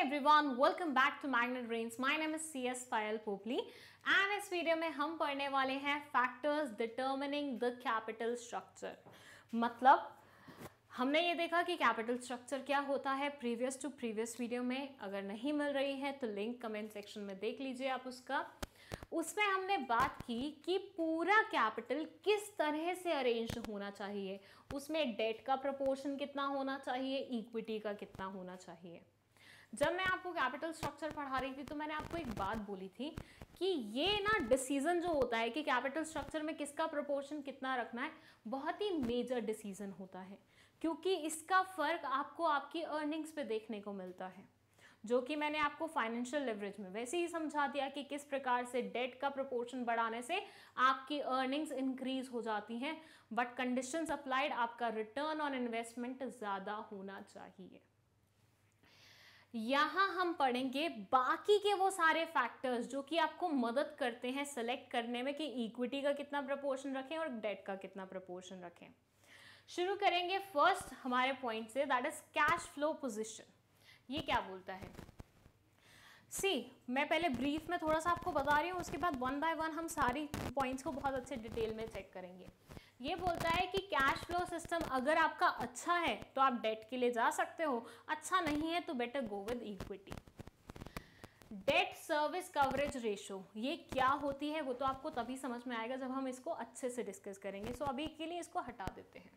everyone, welcome back to Magnet Brains. My name is CS Fayal Popli and इस video में हम पढ़ने वाले हैं factors determining the capital structure. मतलब हमने ये देखा कि कैपिटल स्ट्रक्चर क्या होता है प्रीवियस टू प्रीवियस वीडियो में। अगर नहीं मिल रही है तो लिंक कमेंट सेक्शन में देख लीजिए आप उसका। उसमें हमने बात की कि पूरा कैपिटल किस तरह से अरेंज होना चाहिए, उसमें डेट का प्रपोर्शन कितना होना चाहिए, इक्विटी का कितना होना चाहिए। जब मैं आपको कैपिटल स्ट्रक्चर पढ़ा रही थी तो मैंने आपको एक बात बोली थी कि ये ना डिसीजन जो होता है कि कैपिटल स्ट्रक्चर में किसका प्रपोर्शन कितना रखना है, बहुत ही मेजर डिसीजन होता है, क्योंकि इसका फर्क आपको आपकी अर्निंग्स पे देखने को मिलता है, जो कि मैंने आपको फाइनेंशियल लेवरेज में वैसे ही समझा दिया कि किस प्रकार से डेट का प्रोपोर्शन बढ़ाने से आपकी अर्निंग्स इंक्रीज हो जाती हैं, बट कंडीशंस अप्लाइड आपका रिटर्न ऑन इन्वेस्टमेंट ज़्यादा होना चाहिए। यहाँ हम पढ़ेंगे बाकी के वो सारे फैक्टर्स जो कि आपको मदद करते हैं सेलेक्ट करने में कि इक्विटी का कितना प्रपोर्शन रखें और डेट का कितना प्रपोर्शन रखें। शुरू करेंगे फर्स्ट हमारे पॉइंट से, that is cash flow position. ये क्या बोलता है? मैं पहले ब्रीफ में थोड़ा सा आपको बता रही हूँ, उसके बाद वन बाय वन हम सारी पॉइंट्स को बहुत अच्छे डिटेल में चेक करेंगे। ये बोलता है कि कैश फ्लो सिस्टम अगर आपका अच्छा है तो आप डेट के लिए जा सकते हो, अच्छा नहीं है तो better go with equity. Debt service coverage ratio ये क्या होती है वो तो आपको तभी समझ में आएगा जब हम इसको अच्छे से डिस्कस करेंगे। सो अभी के लिए इसको हटा देते हैं।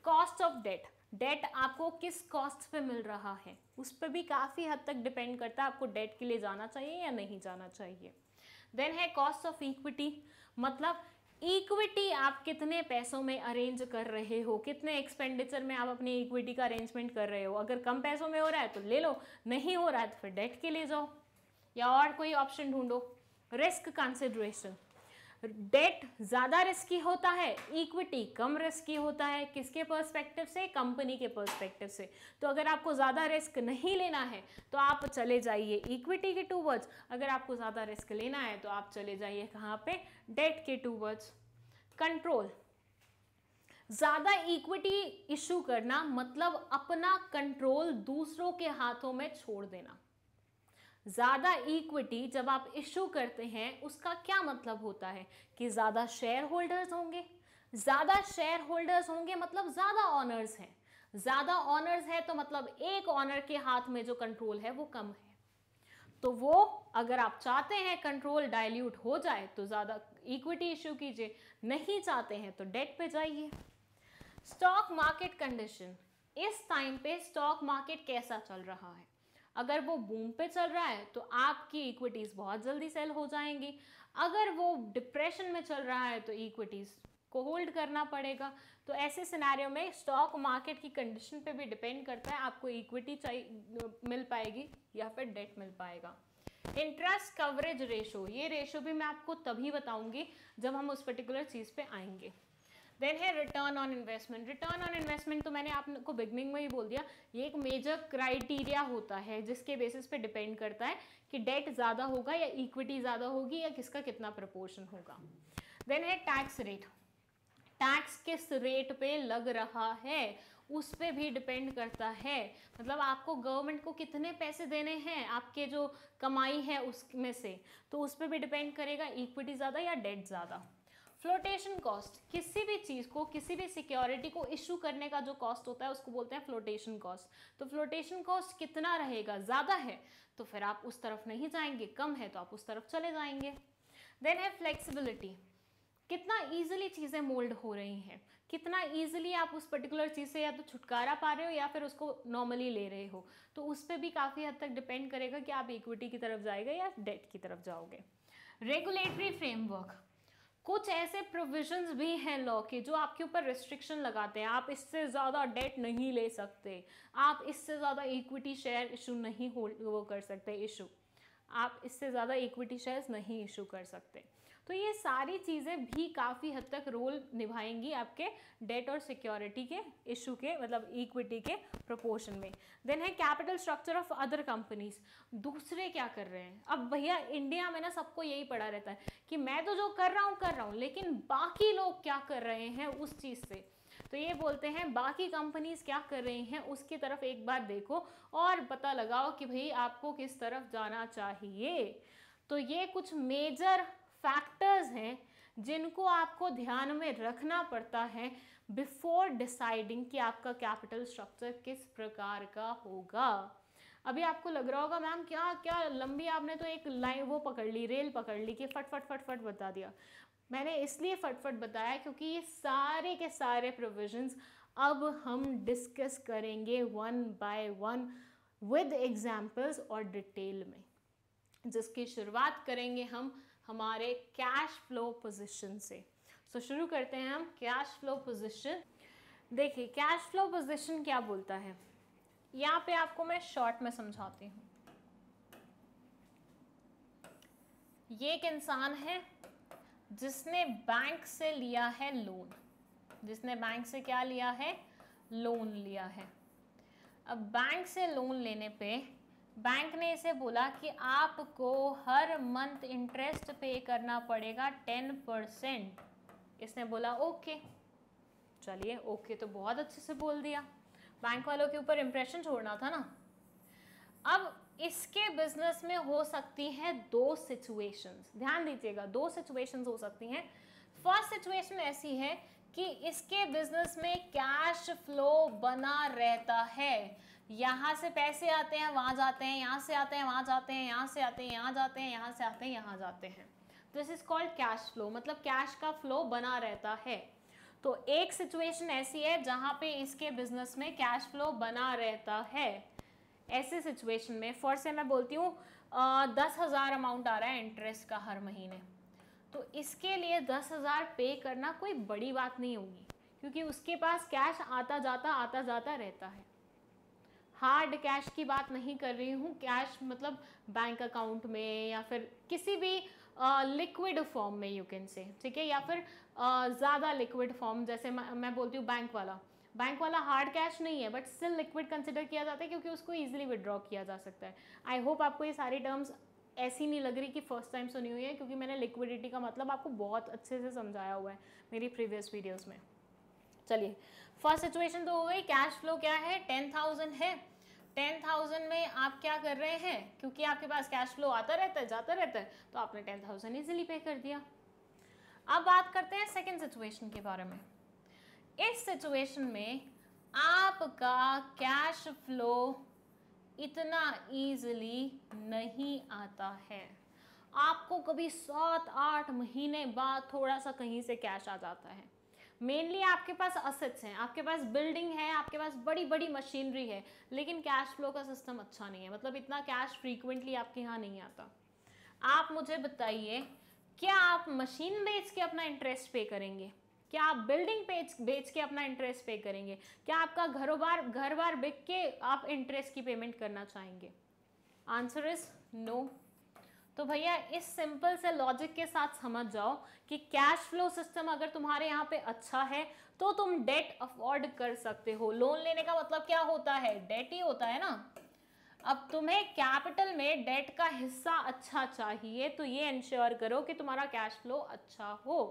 कॉस्ट ऑफ डेट, डेट आपको किस कॉस्ट पे मिल रहा है उस पर भी काफ़ी हद तक डिपेंड करता है आपको डेट के लिए जाना चाहिए या नहीं जाना चाहिए। देन है कॉस्ट ऑफ इक्विटी, मतलब इक्विटी आप कितने पैसों में अरेंज कर रहे हो, कितने एक्सपेंडिचर में आप अपनी इक्विटी का अरेंजमेंट कर रहे हो। अगर कम पैसों में हो रहा है तो ले लो, नहीं हो रहा है तो फिर डेट के लिए जाओ या और कोई ऑप्शन ढूंढो। रिस्क कंसिडरेशन, डेट ज़्यादा रिस्की होता है, इक्विटी कम रिस्की होता है। किसके पर्सपेक्टिव से? कंपनी के पर्सपेक्टिव से। तो अगर आपको ज़्यादा रिस्क नहीं लेना है तो आप चले जाइए इक्विटी के टूवर्ड्स, अगर आपको ज़्यादा रिस्क लेना है तो आप चले जाइए कहाँ पे? डेट के टूवर्ड्स। कंट्रोल, ज़्यादा इक्विटी इशू करना मतलब अपना कंट्रोल दूसरों के हाथों में छोड़ देना। ज़्यादा इक्विटी जब आप इशू करते हैं उसका क्या मतलब होता है कि ज़्यादा शेयर होल्डर्स होंगे। ज़्यादा शेयर होल्डर्स होंगे मतलब ज़्यादा ऑनर्स हैं। ज़्यादा ऑनर्स है तो मतलब एक ऑनर के हाथ में जो कंट्रोल है वो कम है। तो वो अगर आप चाहते हैं कंट्रोल डाइल्यूट हो जाए तो ज़्यादा इक्विटी इशू कीजिए, नहीं चाहते हैं तो डेट पे जाइए। स्टॉक मार्केट कंडीशन, इस टाइम पे स्टॉक मार्केट कैसा चल रहा है? अगर वो बूम पे चल रहा है तो आपकी इक्विटीज बहुत जल्दी सेल हो जाएंगी। अगर वो डिप्रेशन में चल रहा है तो इक्विटीज को होल्ड करना पड़ेगा। तो ऐसे सिनेरियो में स्टॉक मार्केट की कंडीशन पे भी डिपेंड करता है आपको इक्विटी चाहिए मिल पाएगी या फिर डेट मिल पाएगा। इंटरेस्ट कवरेज रेशो, ये रेशो भी मैं आपको तभी बताऊंगी जब हम उस पर्टिकुलर चीज़ पे आएंगे। देन है return on investment. Return on investment तो मैंने आपको बिगनिंग में ही बोल दिया, ये एक मेजर क्राइटेरिया होता है जिसके बेसिस पे डिपेंड करता है कि डेट ज़्यादा होगा या इक्विटी ज़्यादा होगी या किसका कितना प्रपोर्शन होगा। देन है टैक्स रेट, टैक्स किस रेट पे लग रहा है उस पर भी डिपेंड करता है, मतलब आपको गवर्नमेंट को कितने पैसे देने हैं आपके जो कमाई है उसमें से, तो उस पर भी डिपेंड करेगा इक्विटी ज़्यादा या डेट ज़्यादा। फ्लोटेशन कॉस्ट, किसी भी चीज़ को किसी भी सिक्योरिटी को इशू करने का जो कॉस्ट होता है उसको बोलते हैं फ्लोटेशन कॉस्ट। तो फ्लोटेशन कॉस्ट कितना रहेगा? ज़्यादा है तो फिर आप उस तरफ नहीं जाएंगे, कम है तो आप उस तरफ चले जाएंगे। देन है फ्लेक्सिबिलिटी, कितना ईजिली चीज़ें मोल्ड हो रही हैं, कितना ईजिली आप उस पर्टिकुलर चीज़ से या तो छुटकारा पा रहे हो या फिर उसको नॉर्मली ले रहे हो, तो उस पर भी काफ़ी हद तक डिपेंड करेगा कि आप इक्विटी की तरफ जाएगा या डेट की तरफ जाओगे। रेगुलेटरी फ्रेमवर्क, कुछ ऐसे प्रोविजंस भी हैं लॉ के जो आपके ऊपर रिस्ट्रिक्शन लगाते हैं, आप इससे ज़्यादा डेट नहीं ले सकते, आप इससे ज़्यादा इक्विटी शेयर इशू नहीं वो कर सकते इशू, आप इससे ज़्यादा इक्विटी शेयर्स नहीं इशू कर सकते। तो ये सारी चीज़ें भी काफ़ी हद तक रोल निभाएंगी आपके डेट और सिक्योरिटी के इशू के, मतलब इक्विटी के प्रोपोर्शन में। देन है capital structure of other companies, दूसरे क्या कर रहे हैं। अब भैया इंडिया में ना सबको यही पड़ा रहता है कि मैं तो जो कर रहा हूँ लेकिन बाकी लोग क्या कर रहे हैं उस चीज़ से। तो तो ये बोलते हैं बाकी कंपनीज क्या कर रही हैं उसकी तरफ एक बार देखो और पता लगाओ कि भाई आपको किस तरफ जाना चाहिए। तो ये कुछ मेजर फैक्टर्स हैं जिनको आपको ध्यान में रखना पड़ता है बिफोर डिसाइडिंग कि आपका कैपिटल स्ट्रक्चर किस प्रकार का होगा। अभी आपको लग रहा होगा मैम क्या क्या लंबी आपने तो एक लाइन वो पकड़ ली, रेल पकड़ ली कि फट फट फट फट बता दिया। मैंने इसलिए फटफट बताया क्योंकि ये सारे के सारे प्रोविजंस अब हम डिस्कस करेंगे one by one with examples और डिटेल में, जिसकी शुरुआत करेंगे हम हमारे कैश फ्लो पोजीशन से। सो शुरू करते हैं हम कैश फ्लो पोजीशन। देखिए कैश फ्लो पोजीशन क्या बोलता है, यहाँ पे आपको मैं शॉर्ट में समझाती हूँ। ये एक इंसान है जिसने बैंक से लिया है लोन, जिसने बैंक से क्या लिया है, लोन लिया है। अब बैंक से लोन लेने पे बैंक ने इसे बोला कि आपको हर मंथ इंटरेस्ट पे करना पड़ेगा 10%। इसने बोला ओके, चलिए ओके तो बहुत अच्छे से बोल दिया, बैंक वालों के ऊपर इंप्रेशन छोड़ना था ना। अब इसके बिजनेस में हो सकती है दो सिचुएशंस, ध्यान दीजिएगा, दो सिचुएशंस हो सकती हैं। फर्स्ट सिचुएशन ऐसी है कि इसके बिजनेस में कैश फ्लो बना रहता है, यहाँ से पैसे आते हैं वहाँ जाते हैं, यहाँ से आते हैं वहाँ जाते हैं, यहाँ से आते हैं यहाँ जाते हैं, यहाँ से आते हैं यहाँ जाते हैं। This is called cash flow, मतलब कैश का फ्लो बना रहता है। तो एक सिचुएशन ऐसी है जहाँ पे इसके बिजनेस में कैश फ्लो बना रहता है। ऐसे सिचुएशन में फॉर से मैं बोलती हूँ 10,000 अमाउंट आ रहा है इंटरेस्ट का हर महीने, तो इसके लिए 10,000 पे करना कोई बड़ी बात नहीं होगी क्योंकि उसके पास कैश आता जाता रहता है। हार्ड कैश की बात नहीं कर रही हूँ, कैश मतलब बैंक अकाउंट में या फिर किसी भी लिक्विड फॉर्म में यू कैन से, ठीक है, या फिर ज़्यादा लिक्विड फॉर्म, जैसे मैं बोलती हूँ बैंक वाला हार्ड कैश नहीं है बट स्टिल लिक्विड कंसिडर किया जाता है क्योंकि उसको इजीली विड्रॉ किया जा सकता है। आई होप आपको ये सारी टर्म्स ऐसी नहीं लग रही कि फर्स्ट टाइम सुनी हुई है, क्योंकि मैंने लिक्विडिटी का मतलब आपको बहुत अच्छे से समझाया हुआ है मेरी प्रीवियस वीडियोस में। चलिए फर्स्ट सिचुएशन तो हो गई, कैश फ्लो क्या है, 10,000 है। 10,000 में आप क्या कर रहे हैं, क्योंकि आपके पास कैश फ्लो आता रहता है जाता रहता है, तो आपने 10,000 इजीली पे कर दिया। अब बात करते हैं सेकेंड सिचुएशन के बारे में। इस सिचुएशन में आपका कैश फ्लो इतना इजीली नहीं आता है, आपको कभी 7-8 महीने बाद थोड़ा सा कहीं से कैश आ जाता है। मेनली आपके पास असेट्स हैं, आपके पास बिल्डिंग है, आपके पास बड़ी बड़ी मशीनरी है, लेकिन कैश फ्लो का सिस्टम अच्छा नहीं है, मतलब इतना कैश फ्रीक्वेंटली आपके यहाँ नहीं आता। आप मुझे बताइए, क्या आप मशीन बेच के अपना इंटरेस्ट पे करेंगे? क्या आप बिल्डिंग बेच के अपना इंटरेस्ट पे करेंगे? क्या आपका घर बार बिक के आप इंटरेस्ट की पेमेंट करना चाहेंगे? Answer is no. तो भैया इस सिंपल से लॉजिक के साथ समझ जाओ कि कैश फ्लो सिस्टम अगर तुम्हारे यहाँ पे अच्छा है तो तुम डेट अफोर्ड कर सकते हो। लोन लेने का मतलब क्या होता है, डेट ही होता है ना। अब तुम्हें कैपिटल में डेट का हिस्सा अच्छा चाहिए, तो ये इंश्योर करो कि तुम्हारा कैश फ्लो अच्छा हो।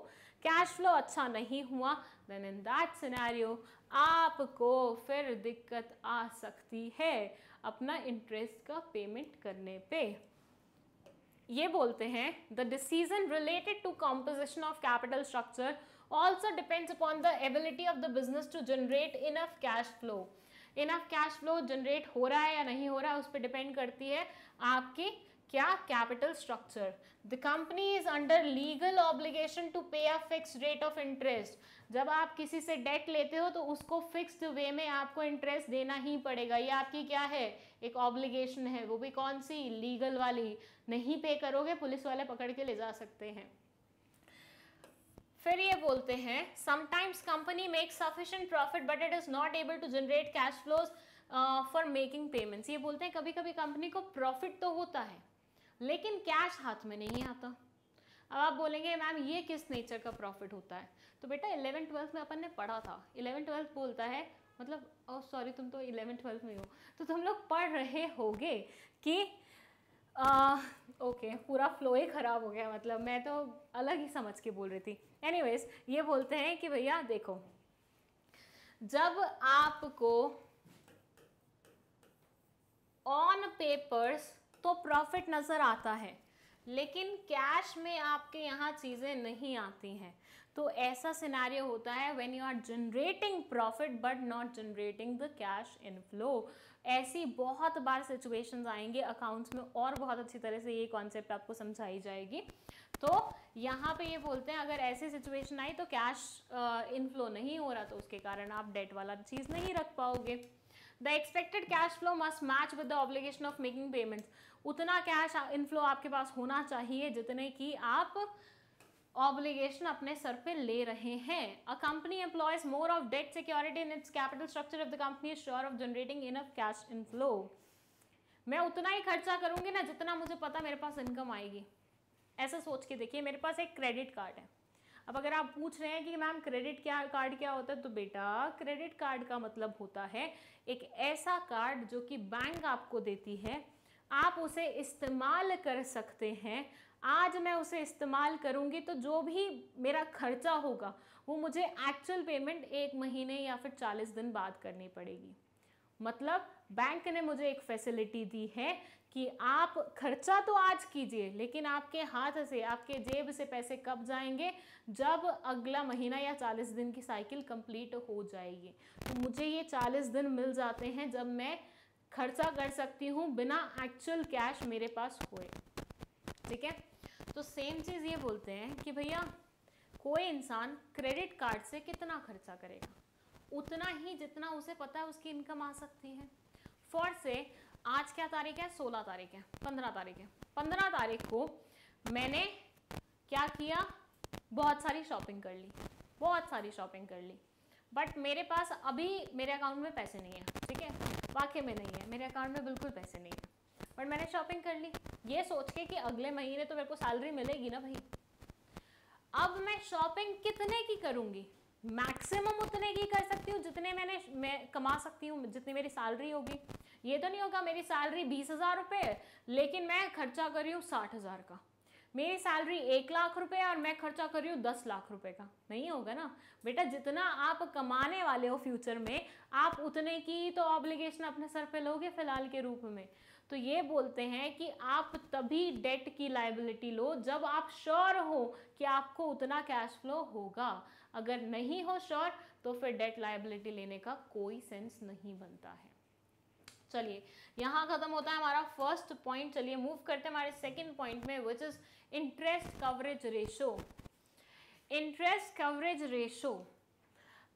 कैश फ्लो अच्छा नहीं हुआ, देन इन दैट सिनेरियो आपको फिर दिक्कत आ सकती है अपना इंटरेस्ट का पेमेंट करने पे। ये बोलते हैं the decision related to composition of capital structure also depends upon the ability of the business to generate enough cash flow. Enough cash flow generate हो रहा है या नहीं हो रहा है उस पर डिपेंड करती है आपकी क्या, capital structure. The company is under legal obligation to pay a fixed rate of interest. जब आप किसी से डेट लेते हो तो उसको फिक्स्ड वे में आपको इंटरेस्ट देना ही पड़ेगा, ये आपकी क्या है, एक ऑब्लिगेशन है, वो भी कौन सी, लीगल वाली। नहीं पे करोगे पुलिस वाले पकड़ के ले जा सकते हैं। फिर ये बोलते हैं sometimes company makes sufficient profit but it is not able to generate cash flows for making payments. ये बोलते हैं कभी कभी कंपनी को प्रॉफिट तो होता है लेकिन कैश हाथ में नहीं आता। अब आप बोलेंगे मैम ये किस नेचर का प्रॉफिट होता है, तो बेटा 11th-12th में अपन ने पढ़ा था। 11th-12th बोलता है, मतलब ओह सॉरी तुम तो 11th-12th में हो, तो तुम लोग पढ़ रहे होगे कि ओके पूरा फ्लो ही ख़राब हो गया, मतलब मैं तो अलग ही समझ के बोल रही थी। एनीवेज ये बोलते हैं कि भैया देखो जब आपको ऑन पेपर्स तो प्रॉफिट नजर आता है, लेकिन कैश में आपके यहाँ चीजें नहीं आती हैं, तो ऐसा सिनेरियो होता है when you are generating profit but not generating the cash inflow. ऐसी बहुत बार सिचुएशंस आएंगे अकाउंट्स में, और बहुत अच्छी तरह से ये कॉन्सेप्ट आपको समझाई जाएगी। तो यहाँ पे ये बोलते हैं अगर ऐसी सिचुएशन आई तो कैश इनफ्लो नहीं हो रहा, तो उसके कारण आप डेट वाला चीज नहीं रख पाओगे। The expected cash flow must match with the obligation of making payments. उतना कैश इनफ्लो आपके पास होना चाहिए जितने की आप ऑब्लिगेशन अपने सर पे ले रहे हैं। A company employees more of debt security in its capital structure if the company is sure of generating enough cash inflow. मैं उतना ही खर्चा करूंगी ना जितना मुझे पता मेरे पास इनकम आएगी। ऐसा सोच के देखिए, मेरे पास एक क्रेडिट कार्ड है। अब अगर आप पूछ रहे हैं कि मैम क्रेडिट कार्ड क्या होता है, तो बेटा क्रेडिट कार्ड का मतलब होता है एक ऐसा कार्ड जो कि बैंक आपको देती है, आप उसे इस्तेमाल कर सकते हैं। आज मैं उसे इस्तेमाल करूंगी तो जो भी मेरा खर्चा होगा वो मुझे एक्चुअल पेमेंट 1 महीने या फिर 40 दिन बाद करनी पड़ेगी। मतलब बैंक ने मुझे एक फैसिलिटी दी है कि आप खर्चा तो आज कीजिए, लेकिन आपके हाथ से, आपके जेब से पैसे कब जाएंगे, जब अगला महीना या 40 दिन की साइकिल कंप्लीट हो जाएगी। तो मुझे ये 40 दिन मिल जाते हैं जब मैं खर्चा कर सकती हूँ बिना एक्चुअल कैश मेरे पास हुए। ठीक है, तो सेम चीज़ ये बोलते हैं कि भैया कोई इंसान क्रेडिट कार्ड से कितना खर्चा करेगा, उतना ही जितना उसे पता है उसकी इनकम आ सकती है। फॉर से आज क्या तारीख है, 16 तारीख है, 15 तारीख है। 15 तारीख को मैंने क्या किया, बहुत सारी शॉपिंग कर ली, बहुत सारी शॉपिंग कर ली, बट मेरे पास अभी मेरे अकाउंट में पैसे नहीं है। ठीक है, वाकई में नहीं है, मेरे अकाउंट में बिल्कुल पैसे नहीं है, बट मैंने शॉपिंग कर ली ये सोच के कि अगले महीने तो मेरे को सैलरी मिलेगी ना भाई। अब मैं शॉपिंग कितने की करूंगी, मैक्सिमम उतने की कर सकती हूँ जितने मैं कमा सकती हूँ, जितनी मेरी सैलरी होगी। ये तो नहीं होगा मेरी सैलरी 20,000 रुपये लेकिन मैं खर्चा कर रही हूँ 60,000 का, मेरी सैलरी 1 लाख रुपए और मैं खर्चा कर रही हूँ 10 लाख रुपए का। नहीं होगा ना बेटा, जितना आप कमाने वाले हो फ्यूचर में आप उतने की तो ऑब्लिगेशन अपने सर पे लोगे फिलहाल के रूप में। तो ये बोलते हैं कि आप तभी डेट की लायबिलिटी लो जब आप श्योर हो कि आपको उतना कैश फ्लो होगा। अगर नहीं हो श्योर तो फिर डेट लायबिलिटी लेने का कोई सेंस नहीं बनता है। चलिए यहाँ खत्म होता है हमारा फर्स्ट पॉइंट। चलिए मूव करते हैं हमारे सेकंड पॉइंट में, which is interest coverage ratio. Interest coverage ratio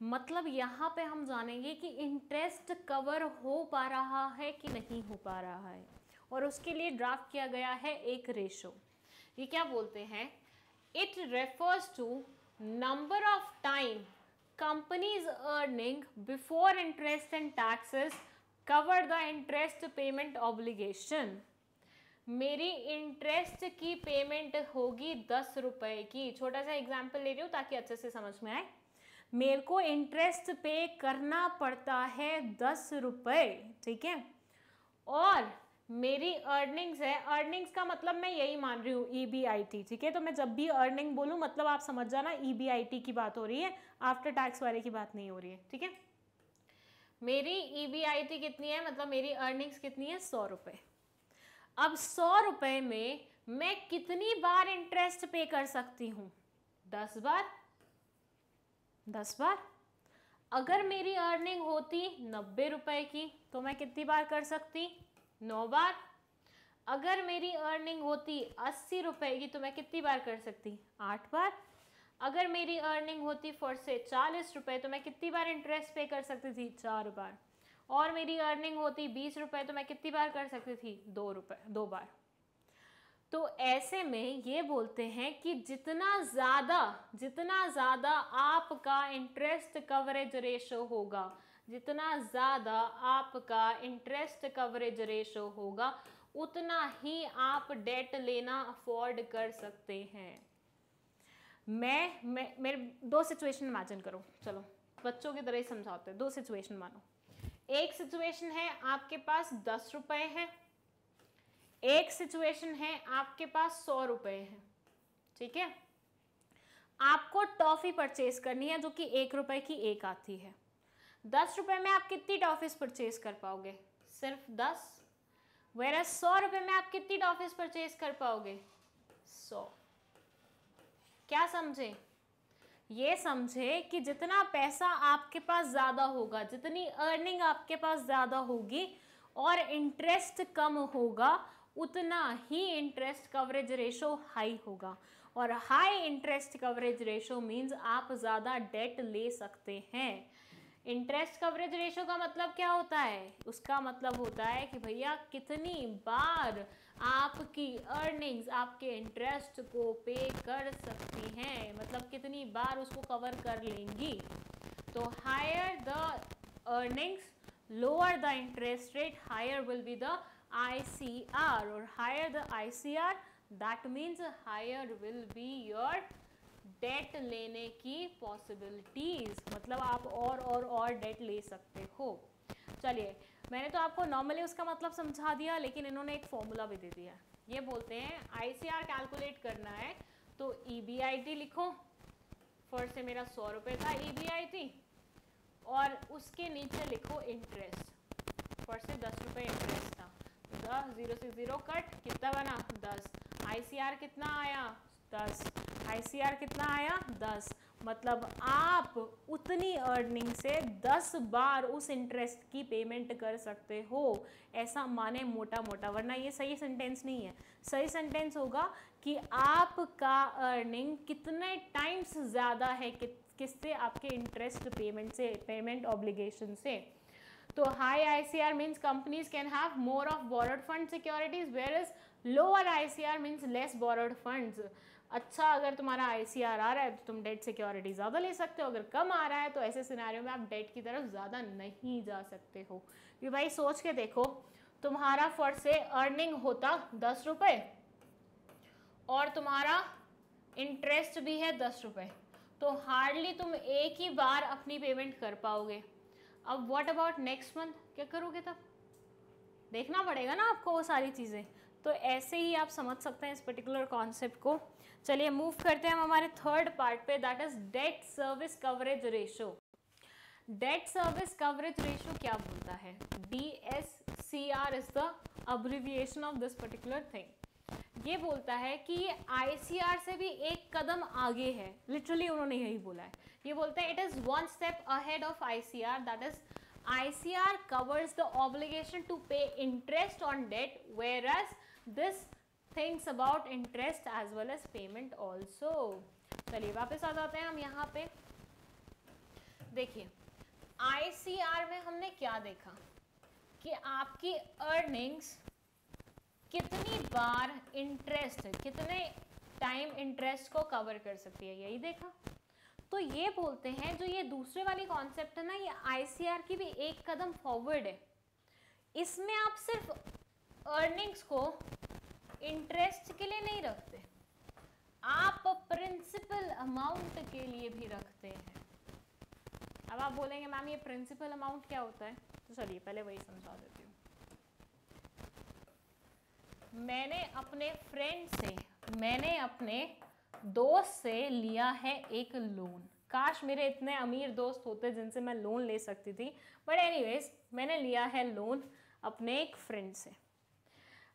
मतलब यहाँ पे हम जानेंगे कि इंटरेस्ट कवर हो पा रहा है कि नहीं हो पा रहा है, और उसके लिए ड्राफ्ट किया गया है एक रेशो। ये क्या बोलते हैं, it refers to number of time companies earning before interest and taxes cover the interest payment obligation. मेरी इंटरेस्ट की पेमेंट होगी 10 रुपए की। छोटा सा एग्जाम्पल ले रही हूँ ताकि अच्छे से समझ में आए। मेरे को इंटरेस्ट पे करना पड़ता है 10 रुपए, ठीक है, और मेरी अर्निंग्स है, अर्निंग्स का मतलब मैं यही मान रही हूँ EBIT। ठीक है, तो मैं जब भी अर्निंग बोलूँ मतलब आप समझ जाना EBIT की बात हो रही है, आफ्टर टैक्स वाले की बात नहीं हो रही है। ठीक है, मेरी EBIT कितनी है, मतलब मेरी अर्निंग्स कितनी है, 100 रुपये। अब 100 रुपये में मैं कितनी बार इंटरेस्ट पे कर सकती हूँ, 10 बार। 10 बार। अगर मेरी अर्निंग होती 90 रुपए की तो मैं कितनी बार कर सकती, 9 बार। अगर मेरी अर्निंग होती 80 रुपए की तो मैं कितनी बार कर सकती, 8 बार। अगर मेरी अर्निंग होती फॉर से 40 रुपए तो मैं कितनी बार इंटरेस्ट पे कर सकती थी, 4 बार। और मेरी अर्निंग होती 20 रुपए तो मैं कितनी बार कर सकती थी, 2 बार। तो ऐसे में ये बोलते हैं कि जितना ज़्यादा आपका इंटरेस्ट कवरेज रेशो होगा, जितना ज़्यादा आपका इंटरेस्ट कवरेज रेशो होगा उतना ही आप डेट लेना अफोर्ड कर सकते हैं। मेरे 2 सिचुएशन इमेजिन करो, चलो बच्चों की तरह ही समझाते हैं। 2 सिचुएशन मानो। एक सिचुएशन है आपके पास 10 रुपए हैं, एक सिचुएशन है आपके पास 100 रुपए हैं। ठीक है, आपको टॉफी परचेज करनी है जो कि 1 रुपए की एक आती है। 10 रुपए में आप कितनी टॉफीज परचेज कर पाओगे? सिर्फ 10। वेरस 100 रुपए में आप कितनी टॉफीज परचेज कर पाओगे? 100। क्या समझे? ये समझे कि जितना पैसा आपके पास ज़्यादा होगा, जितनी अर्निंग आपके पास ज़्यादा होगी और इंटरेस्ट कम होगा, उतना ही इंटरेस्ट कवरेज रेशो हाई होगा। और high interest coverage ratio means आप ज़्यादा डेट ले सकते हैं। इंटरेस्ट कवरेज रेशो का मतलब क्या होता है? उसका मतलब होता है कि भैया कितनी बार आपकी अर्निंग्स आपके इंटरेस्ट को पे कर सकती हैं, मतलब कितनी बार उसको कवर कर लेंगी। तो higher the earnings, lower the interest rate, higher will be the ICR, और higher the ICR that means higher will be your debt लेने की पॉसिबिलिटीज, मतलब आप और डेट ले सकते हो। चलिए, मैंने तो आपको नॉर्मली उसका मतलब समझा दिया, लेकिन इन्होंने एक फॉर्मूला भी दे दिया। ये बोलते हैं ICR कैलकुलेट करना है तो EBIT लिखो। फर्स्ट से मेरा 100 रुपये था EBIT, और उसके नीचे लिखो इंटरेस्ट। फर्स्ट से 10 रुपये इंटरेस्ट था, 10 0 से 0 कट, कितना बना? 10। ICR कितना आया? 10। ICR कितना आया? 10। मतलब आप उतनी अर्निंग से 10 बार उस इंटरेस्ट की पेमेंट कर सकते हो, ऐसा माने मोटा मोटा, वरना ये सही सेंटेंस नहीं है। सही सेंटेंस होगा कि आपका अर्निंग कितने टाइम्स ज़्यादा है किससे? आपके इंटरेस्ट पेमेंट से, पेमेंट ऑब्लिगेशन से। तो high ICR means companies can have more of borrowed fund securities, where is lower ICR means less borrowed funds. अच्छा, अगर तुम्हारा ICR आ रहा है तो तुम डेट सिक्योरिटी ज़्यादा ले सकते हो, अगर कम आ रहा है तो ऐसे सिनेरियो में आप डेट की तरफ ज़्यादा नहीं जा सकते हो। कि भाई सोच के देखो, तुम्हारा फर्स्ट से अर्निंग होता 10 रुपये और तुम्हारा इंटरेस्ट भी है 10 रुपये, तो हार्डली तुम एक ही बार अपनी पेमेंट कर पाओगे। अब व्हाट अबाउट नेक्स्ट मंथ, क्या करोगे तब? देखना पड़ेगा ना आपको वो सारी चीज़ें। तो ऐसे ही आप समझ सकते हैं इस पर्टिकुलर कॉन्सेप्ट को। चलिए मूव करते हैं हम हमारे थर्ड पार्ट पे, that is debt service coverage ratio. Debt service coverage ratio क्या बोलता है? DSCR is the abbreviation of this particular thing. ये बोलता है कि ये ICR से भी एक कदम आगे है, लिटरली उन्होंने यही बोला है। ये बोलते हैं it is one step ahead of ICR, that is ICR covers the obligation to pay interest on debt, whereas this thinks about interest as well as payment also. चलिए वापस आ जाते हैं हम यहाँ पे। देखिए ICR में हमने क्या देखा कि आपकी अर्निंग्स कितनी बार इंटरेस्ट, कितने टाइम इंटरेस्ट को कवर कर सकती है, यही देखा। तो ये बोलते हैं जो ये दूसरे वाली कॉन्सेप्ट है ना, ये ICR की भी एक कदम फॉरवर्ड है। इसमें आप सिर्फ अर्निंग्स को इंटरेस्ट के लिए नहीं रखते, आप प्रिंसिपल अमाउंट के लिए भी रखते हैं। अब आप बोलेंगे मैम ये प्रिंसिपल अमाउंट क्या होता है? तो चलिए पहले वही समझा देती हूँ। मैंने अपने फ्रेंड से, मैंने अपने दोस्त से लिया है एक लोन। काश मेरे इतने अमीर दोस्त होते जिनसे मैं लोन ले सकती थी, बट एनीवेज मैंने लिया है लोन अपने एक फ्रेंड से।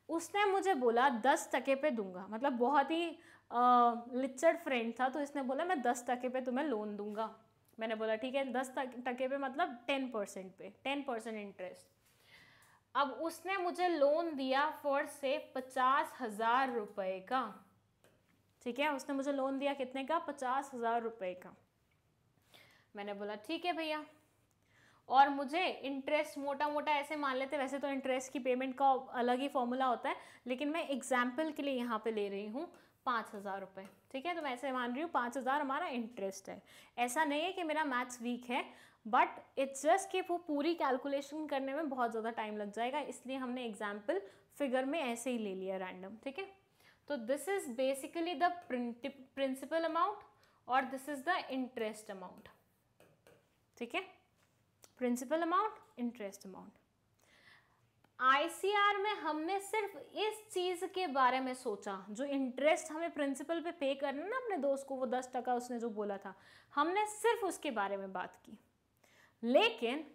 उसने मुझे बोला 10% पे दूंगा, मतलब बहुत ही लिचड़ फ्रेंड था, तो इसने बोला मैं 10% पे तुम्हें लोन दूंगा। मैंने बोला ठीक है, 10% पे मतलब 10% पे, 10% इंटरेस्ट। अब उसने मुझे लोन दिया फॉर से 50,000 रुपये का, ठीक है। उसने मुझे लोन दिया कितने का? 50,000 रुपये का। मैंने बोला ठीक है भैया, और मुझे इंटरेस्ट मोटा मोटा ऐसे मान लेते, वैसे तो इंटरेस्ट की पेमेंट का अलग ही फॉर्मूला होता है, लेकिन मैं एग्जाम्पल के लिए यहाँ पे ले रही हूँ 5,000 रुपये, ठीक है। तो मैं ऐसे मान रही हूँ 5,000 हमारा इंटरेस्ट है। ऐसा नहीं है कि मेरा मैथ्स वीक है, बट इट्स जस्ट कि वो पूरी कैलकुलेशन करने में बहुत ज़्यादा टाइम लग जाएगा, इसलिए हमने एग्जाम्पल फिगर में ऐसे ही ले लिया रैंडम, ठीक है। तो this is basically the principal amount और this is the interest amount, ठीक है। Principal amount, interest amount. ICR में हमने सिर्फ इस चीज़ के बारे में सोचा, जो इंटरेस्ट हमें प्रिंसिपल पे पे करना ना अपने दोस्त को, वो 10% उसने जो बोला था, हमने सिर्फ उसके बारे में बात की। लेकिन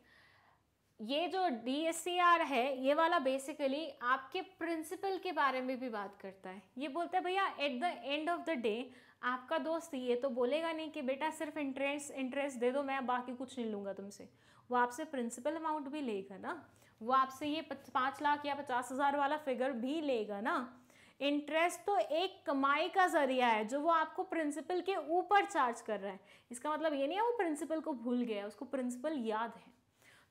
ये जो DSCR है ये वाला बेसिकली आपके प्रिंसिपल के बारे में भी बात करता है। ये बोलता है भैया at the end of the day आपका दोस्त ये तो बोलेगा नहीं कि बेटा सिर्फ इंटरेस्ट दे दो, मैं बाकी कुछ नहीं लूँगा तुमसे। वो आपसे प्रिंसिपल अमाउंट भी लेगा ना, वो आपसे ये 5 लाख या 50,000 वाला फिगर भी लेगा ना। इंटरेस्ट तो एक कमाई का जरिया है जो वो आपको प्रिंसिपल के ऊपर चार्ज कर रहा है। इसका मतलब ये नहीं है वो प्रिंसिपल को भूल गया, उसको प्रिंसिपल याद है।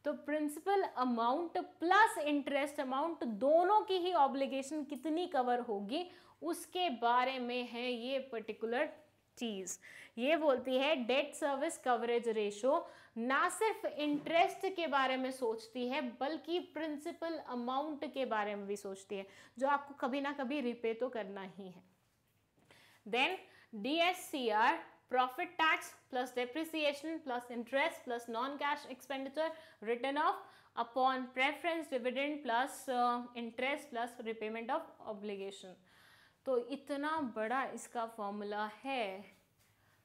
तो principal amount plus interest amount दोनों की ही ऑब्लिगेशन कितनी कवर होगी उसके बारे में है ये पर्टिकुलर चीज। ये बोलती है डेट सर्विस कवरेज रेशो ना सिर्फ इंटरेस्ट के बारे में सोचती है बल्कि प्रिंसिपल अमाउंट के बारे में भी सोचती है, जो आपको कभी ना कभी रिपे तो करना ही है। Then DSCR profit tax plus depreciation plus interest plus non-cash expenditure written off upon preference dividend plus interest plus repayment of obligation। तो इतना बड़ा इसका फॉर्मूला है।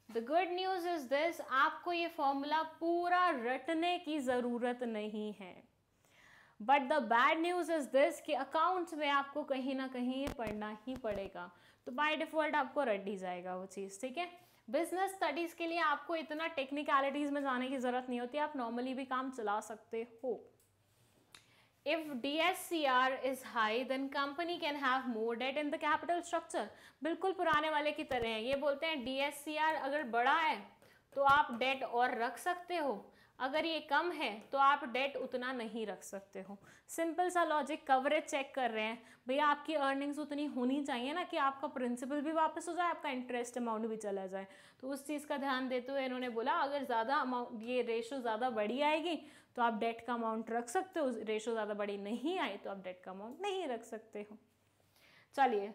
The good news is this, आपको ये फॉर्मूला पूरा रटने की ज़रूरत नहीं है। But the bad news is this कि अकाउंट्स में आपको कहीं ना कहीं ये पढ़ना ही पड़ेगा, तो बाय डिफ़ॉल्ट आपको रट ही जाएगा वो चीज़, ठीक है। बिजनेस स्टडीज़ के लिए आपको इतना टेक्निकलिटीज़ में जाने की ज़रूरत नहीं होती, आप नॉर्मली भी काम चला सकते हो। If DSCR is high, then company can have more debt in the capital structure। बिल्कुल पुराने वाले की तरह है। ये बोलते हैं DSCR अगर बड़ा है तो आप डेट और रख सकते हो, अगर ये कम है तो आप डेट उतना नहीं रख सकते हो। सिंपल सा लॉजिक, कवरेज चेक कर रहे हैं भैया, आपकी अर्निंग्स उतनी होनी चाहिए ना कि आपका प्रिंसिपल भी वापस हो जाए, आपका इंटरेस्ट अमाउंट भी चला जाए। तो उस चीज़ का ध्यान देते हुए इन्होंने बोला अगर ज़्यादा अमाउंट, ये रेशो ज़्यादा बड़ी आएगी तो आप डेट का अमाउंट रख सकते हो, रेशो ज़्यादा बड़ी नहीं आई तो आप डेट का अमाउंट नहीं रख सकते हो। चलिए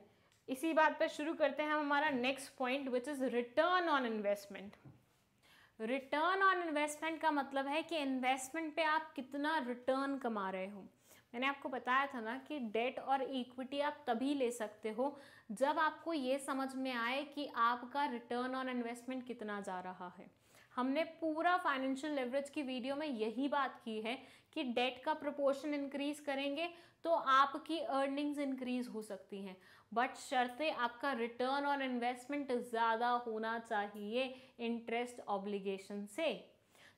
इसी बात पर शुरू करते हैं हम हमारा next point which is return on investment. Return on investment का मतलब है कि इन्वेस्टमेंट पे आप कितना रिटर्न कमा रहे हो। मैंने आपको बताया था ना कि डेट और इक्विटी आप तभी ले सकते हो जब आपको ये समझ में आए कि आपका रिटर्न ऑन इन्वेस्टमेंट कितना जा रहा है। हमने पूरा फाइनेंशियल लेवरेज की वीडियो में यही बात की है कि डेट का प्रोपोर्शन इंक्रीज करेंगे तो आपकी अर्निंग्स इंक्रीज हो सकती हैं, बट शर्ते आपका रिटर्न ऑन इन्वेस्टमेंट ज़्यादा होना चाहिए इंटरेस्ट ऑब्लिगेशन से।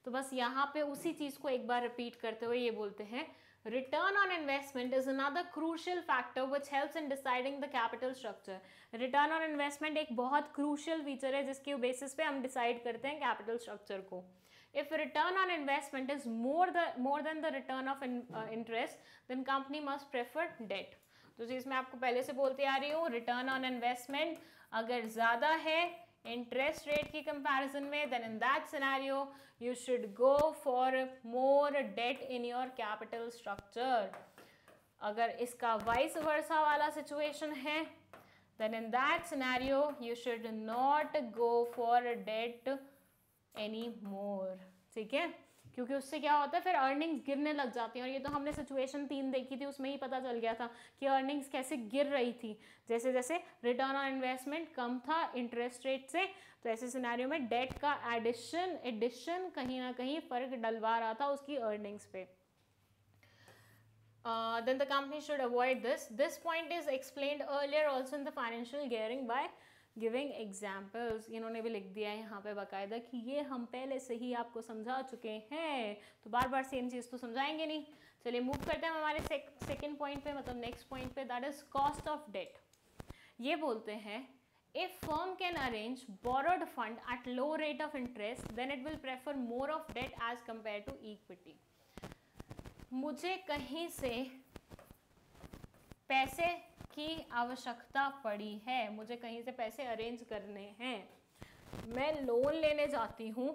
तो बस यहाँ पे उसी चीज़ को एक बार रिपीट करते हुए ये बोलते हैं return on investment is another crucial factor which helps in deciding the capital structure. Return on investment एक बहुत क्रूशियल फीचर है जिसके बेसिस पे हम डिसाइड करते हैं कैपिटल स्ट्रक्चर को। If return on investment is more than the return of interest, then company must prefer debt। तो चीज़ मैं आपको पहले से बोलती आ रही हूँ, रिटर्न ऑन इन्वेस्टमेंट अगर ज़्यादा है इंटरेस्ट रेट की कंपैरिजन में, then in that scenario you should go for more debt in your capital structure. अगर इसका वाइस वर्सा वाला सिचुएशन है then in that scenario you should not go for debt any more, ठीक है, क्योंकि उससे क्या होता है फिर अर्निंग्स गिरने लग जाती हैं। और ये तो हमने सिचुएशन 3 देखी थी, उसमें ही पता चल गया था कि अर्निंग्स कैसे गिर रही थी जैसे जैसे रिटर्न ऑन इन्वेस्टमेंट कम था इंटरेस्ट रेट से। तो ऐसे सिनेरियो में डेट का एडिशन कहीं ना कहीं फ़र्क डलवा रहा था उसकी अर्निंग्स पे। Then the company should avoid this. This point is explained earlier also in the financial gearing by giving examples. इन्होंने भी लिख दिया है यहाँ पे बाकायदा कि ये हम पहले से ही आपको समझा चुके हैं, तो बार बार सेम चीज़ तो समझाएंगे नहीं। चलिए मूव करते हैं हमारे सेकेंड पॉइंट पे, मतलब नेक्स्ट पॉइंट पे, that is cost of debt. ये बोलते हैं if firm can arrange borrowed fund at low rate of interest then it will prefer more of debt as compare to equity. मुझे कहीं से पैसे की आवश्यकता पड़ी है, मुझे कहीं से पैसे अरेंज करने हैं, मैं लोन लेने जाती हूँ,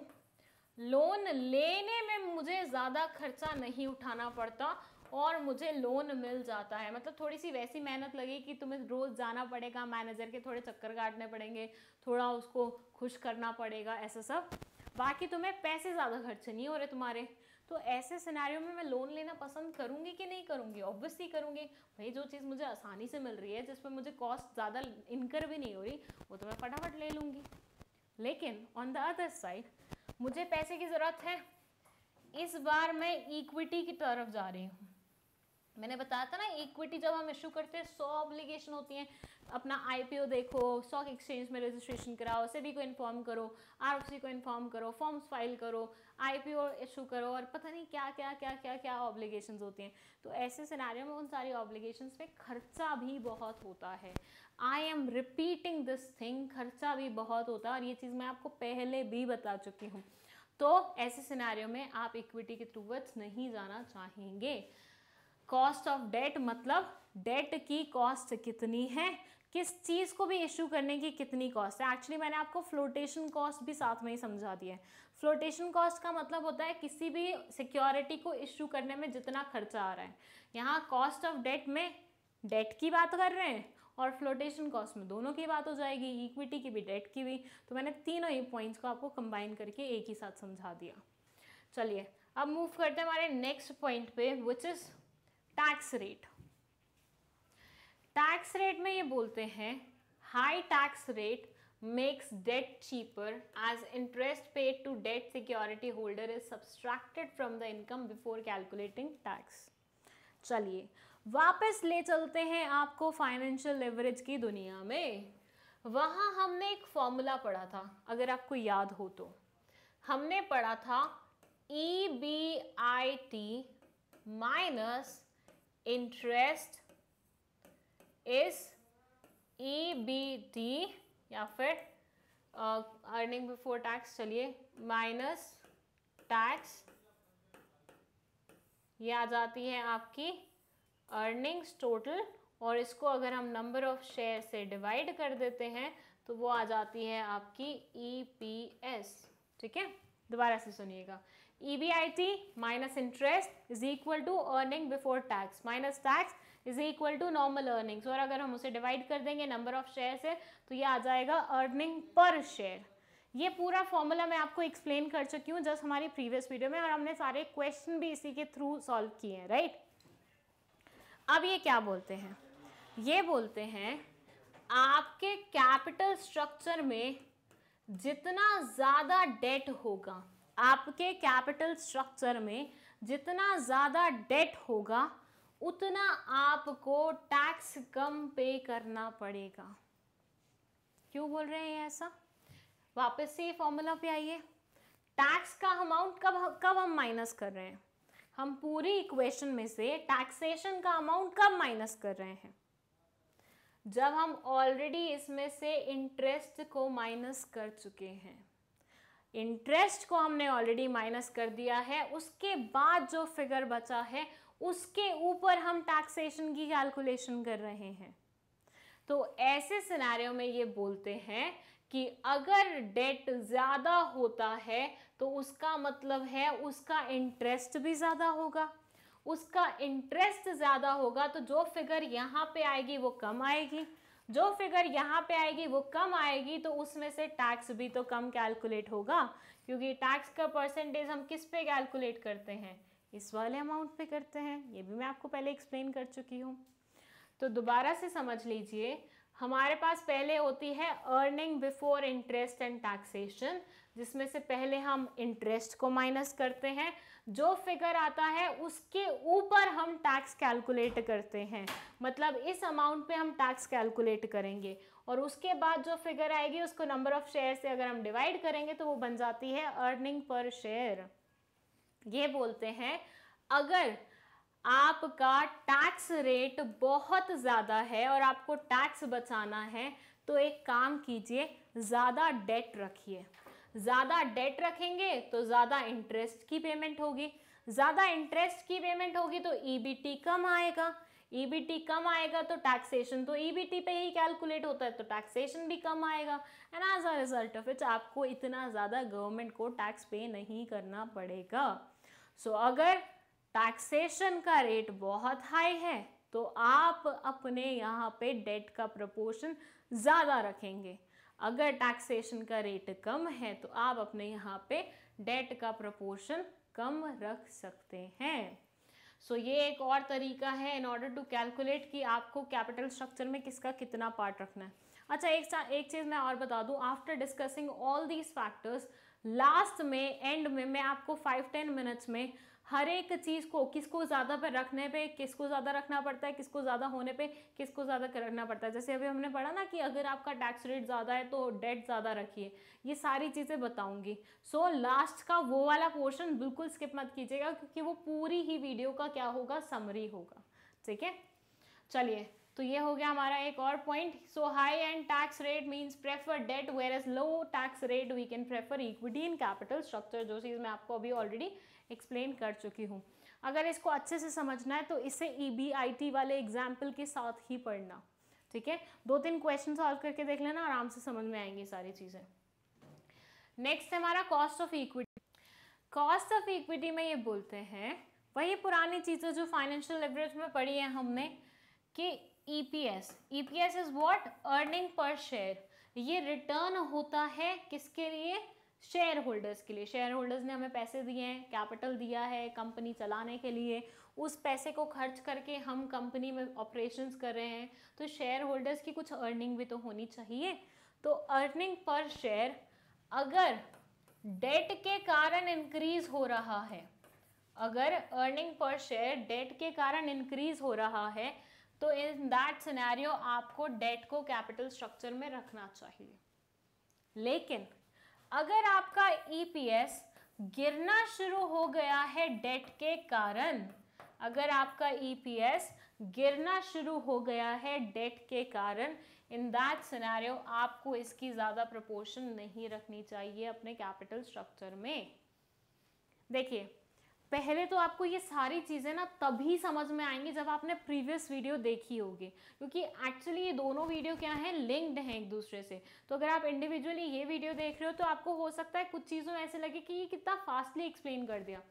लोन लेने में मुझे ज़्यादा खर्चा नहीं उठाना पड़ता और मुझे लोन मिल जाता है। मतलब थोड़ी सी वैसी मेहनत लगी कि तुम्हें रोज़ जाना पड़ेगा, मैनेजर के थोड़े चक्कर काटने पड़ेंगे, थोड़ा उसको खुश करना पड़ेगा, ऐसा सब, बाकी तुम्हें पैसे ज़्यादा खर्च नहीं हो रहे तुम्हारे। तो ऐसे सिनेरियो में मैं लोन लेना पसंद करूँगी कि नहीं करूँगी? ऑब्वियसली करूँगी भाई, जो चीज़ मुझे आसानी से मिल रही है, जिसमें मुझे कॉस्ट ज़्यादा इनकर भी नहीं हो रही, वो तो मैं फटाफट ले लूँगी। लेकिन ऑन द अदर साइड मुझे पैसे की ज़रूरत है, इस बार मैं इक्विटी की तरफ जा रही हूँ। मैंने बताया था ना, इक्विटी जब हम इशू करते हैं 100 ऑब्लिगेशन होती हैं। अपना आईपीओ देखो, स्टॉक एक्सचेंज में रजिस्ट्रेशन कराओ, सेबी को इन्फॉर्म करो, आरओसी को इन्फॉर्म करो, फॉर्म्स फाइल करो, आईपीओ इशू करो, और पता नहीं क्या क्या क्या क्या क्या ऑब्लिगेशंस होती हैं। तो ऐसे सिनेरियो में उन सारी ऑब्लिगेशंस पे खर्चा भी बहुत होता है। I am repeating this thing, खर्चा भी बहुत होता है, और ये चीज़ मैं आपको पहले भी बता चुकी हूँ। तो ऐसे सिनेरियो में आप इक्विटी के टूवर्ड्स नहीं जाना चाहेंगे। कॉस्ट ऑफ डेट मतलब डेट की कॉस्ट कितनी है, किस चीज़ को भी इशू करने की कितनी कॉस्ट है। एक्चुअली मैंने आपको फ्लोटेशन कॉस्ट भी साथ में ही समझा दिया है। फ्लोटेशन कॉस्ट का मतलब होता है किसी भी सिक्योरिटी को इशू करने में जितना खर्चा आ रहा है। यहाँ कॉस्ट ऑफ डेट में डेट की बात कर रहे हैं और फ्लोटेशन कॉस्ट में दोनों की बात हो जाएगी, इक्विटी की भी डेट की भी। तो मैंने तीनों ही पॉइंट्स को आपको कंबाइन करके एक ही साथ समझा दिया। चलिए अब मूव करते हैं हमारे नेक्स्ट पॉइंट पे, which is tax rate. Tax rate में ये बोलते हैं high tax rate makes debt cheaper as interest paid to debt security holder is subtracted from the income before calculating tax। चलिए वापस ले चलते हैं आपको फाइनेंशियल लेवरेज की दुनिया में। वहाँ हमने एक फॉर्मूला पढ़ा था, अगर आपको याद हो तो हमने पढ़ा था EBIT minus interest is EBT या फिर अर्निंग बिफोर टैक्स, चलिए माइनस टैक्स, ये आ जाती है आपकी अर्निंग्स टोटल, और इसको अगर हम नंबर ऑफ शेयर से डिवाइड कर देते हैं तो वो आ जाती है आपकी EPS। ठीक है, दोबारा से सुनिएगा, EBIT minus interest is equal to earning before tax minus tax is equal to normal earnings, और अगर हम उसे डिवाइड कर देंगे नंबर ऑफ शेयर से तो ये आ जाएगा अर्निंग पर शेयर। ये पूरा फॉर्मूला मैं आपको एक्सप्लेन कर चुकी हूँ जस्ट हमारी प्रीवियस वीडियो में, और हमने सारे क्वेश्चन भी इसी के थ्रू सॉल्व किए हैं, राइट। अब ये क्या बोलते हैं, ये बोलते हैं आपके कैपिटल स्ट्रक्चर में जितना ज़्यादा डेट होगा, आपके कैपिटल स्ट्रक्चर में जितना ज़्यादा डेट होगा उतना आपको टैक्स कम पे करना पड़ेगा। क्यों बोल रहे हैं ऐसा, वापस से फॉर्मूला पे आइए। टैक्स का अमाउंट कब हम माइनस कर रहे हैं, हम पूरी इक्वेशन में से टैक्सेशन का अमाउंट कब माइनस कर रहे हैं, जब हम ऑलरेडी इसमें से इंटरेस्ट को माइनस कर चुके हैं। इंटरेस्ट को हमने ऑलरेडी माइनस कर दिया है, उसके बाद जो फिगर बचा है उसके ऊपर हम टैक्सेशन की कैलकुलेशन कर रहे हैं। तो ऐसे सिनेरियो में ये बोलते हैं कि अगर डेट ज़्यादा होता है तो उसका मतलब है उसका इंटरेस्ट भी ज़्यादा होगा, उसका इंटरेस्ट ज़्यादा होगा तो जो फिगर यहाँ पे आएगी वो कम आएगी, जो फिगर यहाँ पे आएगी वो कम आएगी, तो उसमें से टैक्स भी तो कम कैलकुलेट होगा, क्योंकि टैक्स का परसेंटेज हम किस पे कैलकुलेट करते हैं, इस वाले अमाउंट पे करते हैं। ये भी मैं आपको पहले एक्सप्लेन कर चुकी हूँ। तो दोबारा से समझ लीजिए, हमारे पास पहले होती है earning before interest and taxation, जिसमें से पहले हम इंटरेस्ट को माइनस करते हैं, जो फिगर आता है उसके ऊपर हम टैक्स कैलकुलेट करते हैं, मतलब इस अमाउंट पे हम टैक्स कैलकुलेट करेंगे, और उसके बाद जो फिगर आएगी उसको नंबर ऑफ शेयर से अगर हम डिवाइड करेंगे तो वो बन जाती है अर्निंग पर शेयर। ये बोलते हैं अगर आपका टैक्स रेट बहुत ज़्यादा है और आपको टैक्स बचाना है तो एक काम कीजिए, ज़्यादा डेट रखिए। ज़्यादा डेट रखेंगे तो ज़्यादा इंटरेस्ट की पेमेंट होगी, ज़्यादा इंटरेस्ट की पेमेंट होगी तो EBT कम आएगा, EBT कम आएगा तो टैक्सेशन तो EBT पे ही कैलकुलेट होता है तो टैक्सेशन भी कम आएगा, and as a result of it आपको इतना ज़्यादा गवर्नमेंट को टैक्स पे नहीं करना पड़ेगा। सो अगर टैक्सेशन का रेट बहुत हाई है तो आप अपने यहाँ पे डेट का प्रपोर्शन ज़्यादा रखेंगे, अगर टैक्सेशन का रेट कम है तो आप अपने यहाँ पे डेट का प्रपोर्शन कम रख सकते हैं। सो ये एक और तरीका है इन ऑर्डर टू कैलकुलेट कि आपको कैपिटल स्ट्रक्चर में किसका कितना पार्ट रखना है। अच्छा एक चीज़ मैं और बता दूं, after discussing all these factors last में एंड में मैं आपको 5-10 मिनट्स में हर एक चीज को किसको ज्यादा पे रखने पे किसको ज्यादा रखना पड़ता है, किसको ज्यादा होने पे किसको ज्यादा रखना पड़ता है, जैसे अभी हमने पढ़ा ना कि अगर आपका टैक्स रेट ज्यादा है तो डेट ज्यादा रखिए, ये सारी चीजें बताऊंगी। सो लास्ट का वो वाला पोर्शन बिल्कुल स्किप मत कीजिएगा, क्योंकि वो पूरी ही वीडियो का क्या होगा, समरी होगा। ठीक है, चलिए, तो ये हो गया हमारा एक और point. So high and tax rate means prefer debt, whereas low tax rate we can prefer equity in capital structure, जो चीज़ मैं आपको अभी ऑलरेडी एक्सप्लेन कर चुकी हूँ। अगर इसको अच्छे से समझना है तो इसे EBIT वाले एग्जाम्पल के साथ ही पढ़ना। ठीक है, 2-3 क्वेश्चन सॉल्व करके देख लेना, आराम से समझ में आएंगी सारी चीज़ें। नेक्स्ट है हमारा cost of equity. Cost of equity में ये बोलते हैं वही पुरानी चीज़ें जो फाइनेंशियल लेवरेज में पढ़ी है हमने कि EPS is what, earning per share. ये रिटर्न होता है किसके लिए, शेयर होल्डर्स के लिए। शेयर होल्डर्स ने हमें पैसे दिए हैं, कैपिटल दिया है कंपनी चलाने के लिए, उस पैसे को खर्च करके हम कंपनी में ऑपरेशंस कर रहे हैं, तो शेयर होल्डर्स की कुछ अर्निंग भी तो होनी चाहिए। तो अर्निंग पर शेयर अगर डेट के कारण इंक्रीज हो रहा है, अगर अर्निंग पर शेयर डेट के कारण इंक्रीज हो रहा है, तो इन दैट सिनेरियो आपको डेट को कैपिटल स्ट्रक्चर में रखना चाहिए। लेकिन अगर आपका EPS गिरना शुरू हो गया है डेट के कारण, अगर आपका EPS गिरना शुरू हो गया है डेट के कारण, इन दैट सिनेरियो आपको इसकी ज़्यादा प्रोपोर्शन नहीं रखनी चाहिए अपने कैपिटल स्ट्रक्चर में। देखिए, पहले तो आपको ये सारी चीज़ें ना तभी समझ में आएंगी जब आपने प्रीवियस वीडियो देखी होगी, क्योंकि एक्चुअली ये दोनों वीडियो क्या है, लिंक्ड हैं एक दूसरे से। तो अगर आप इंडिविजुअली ये वीडियो देख रहे हो तो आपको हो सकता है कुछ चीज़ों में ऐसे लगे कि ये कितना फास्टली एक्सप्लेन कर दिया,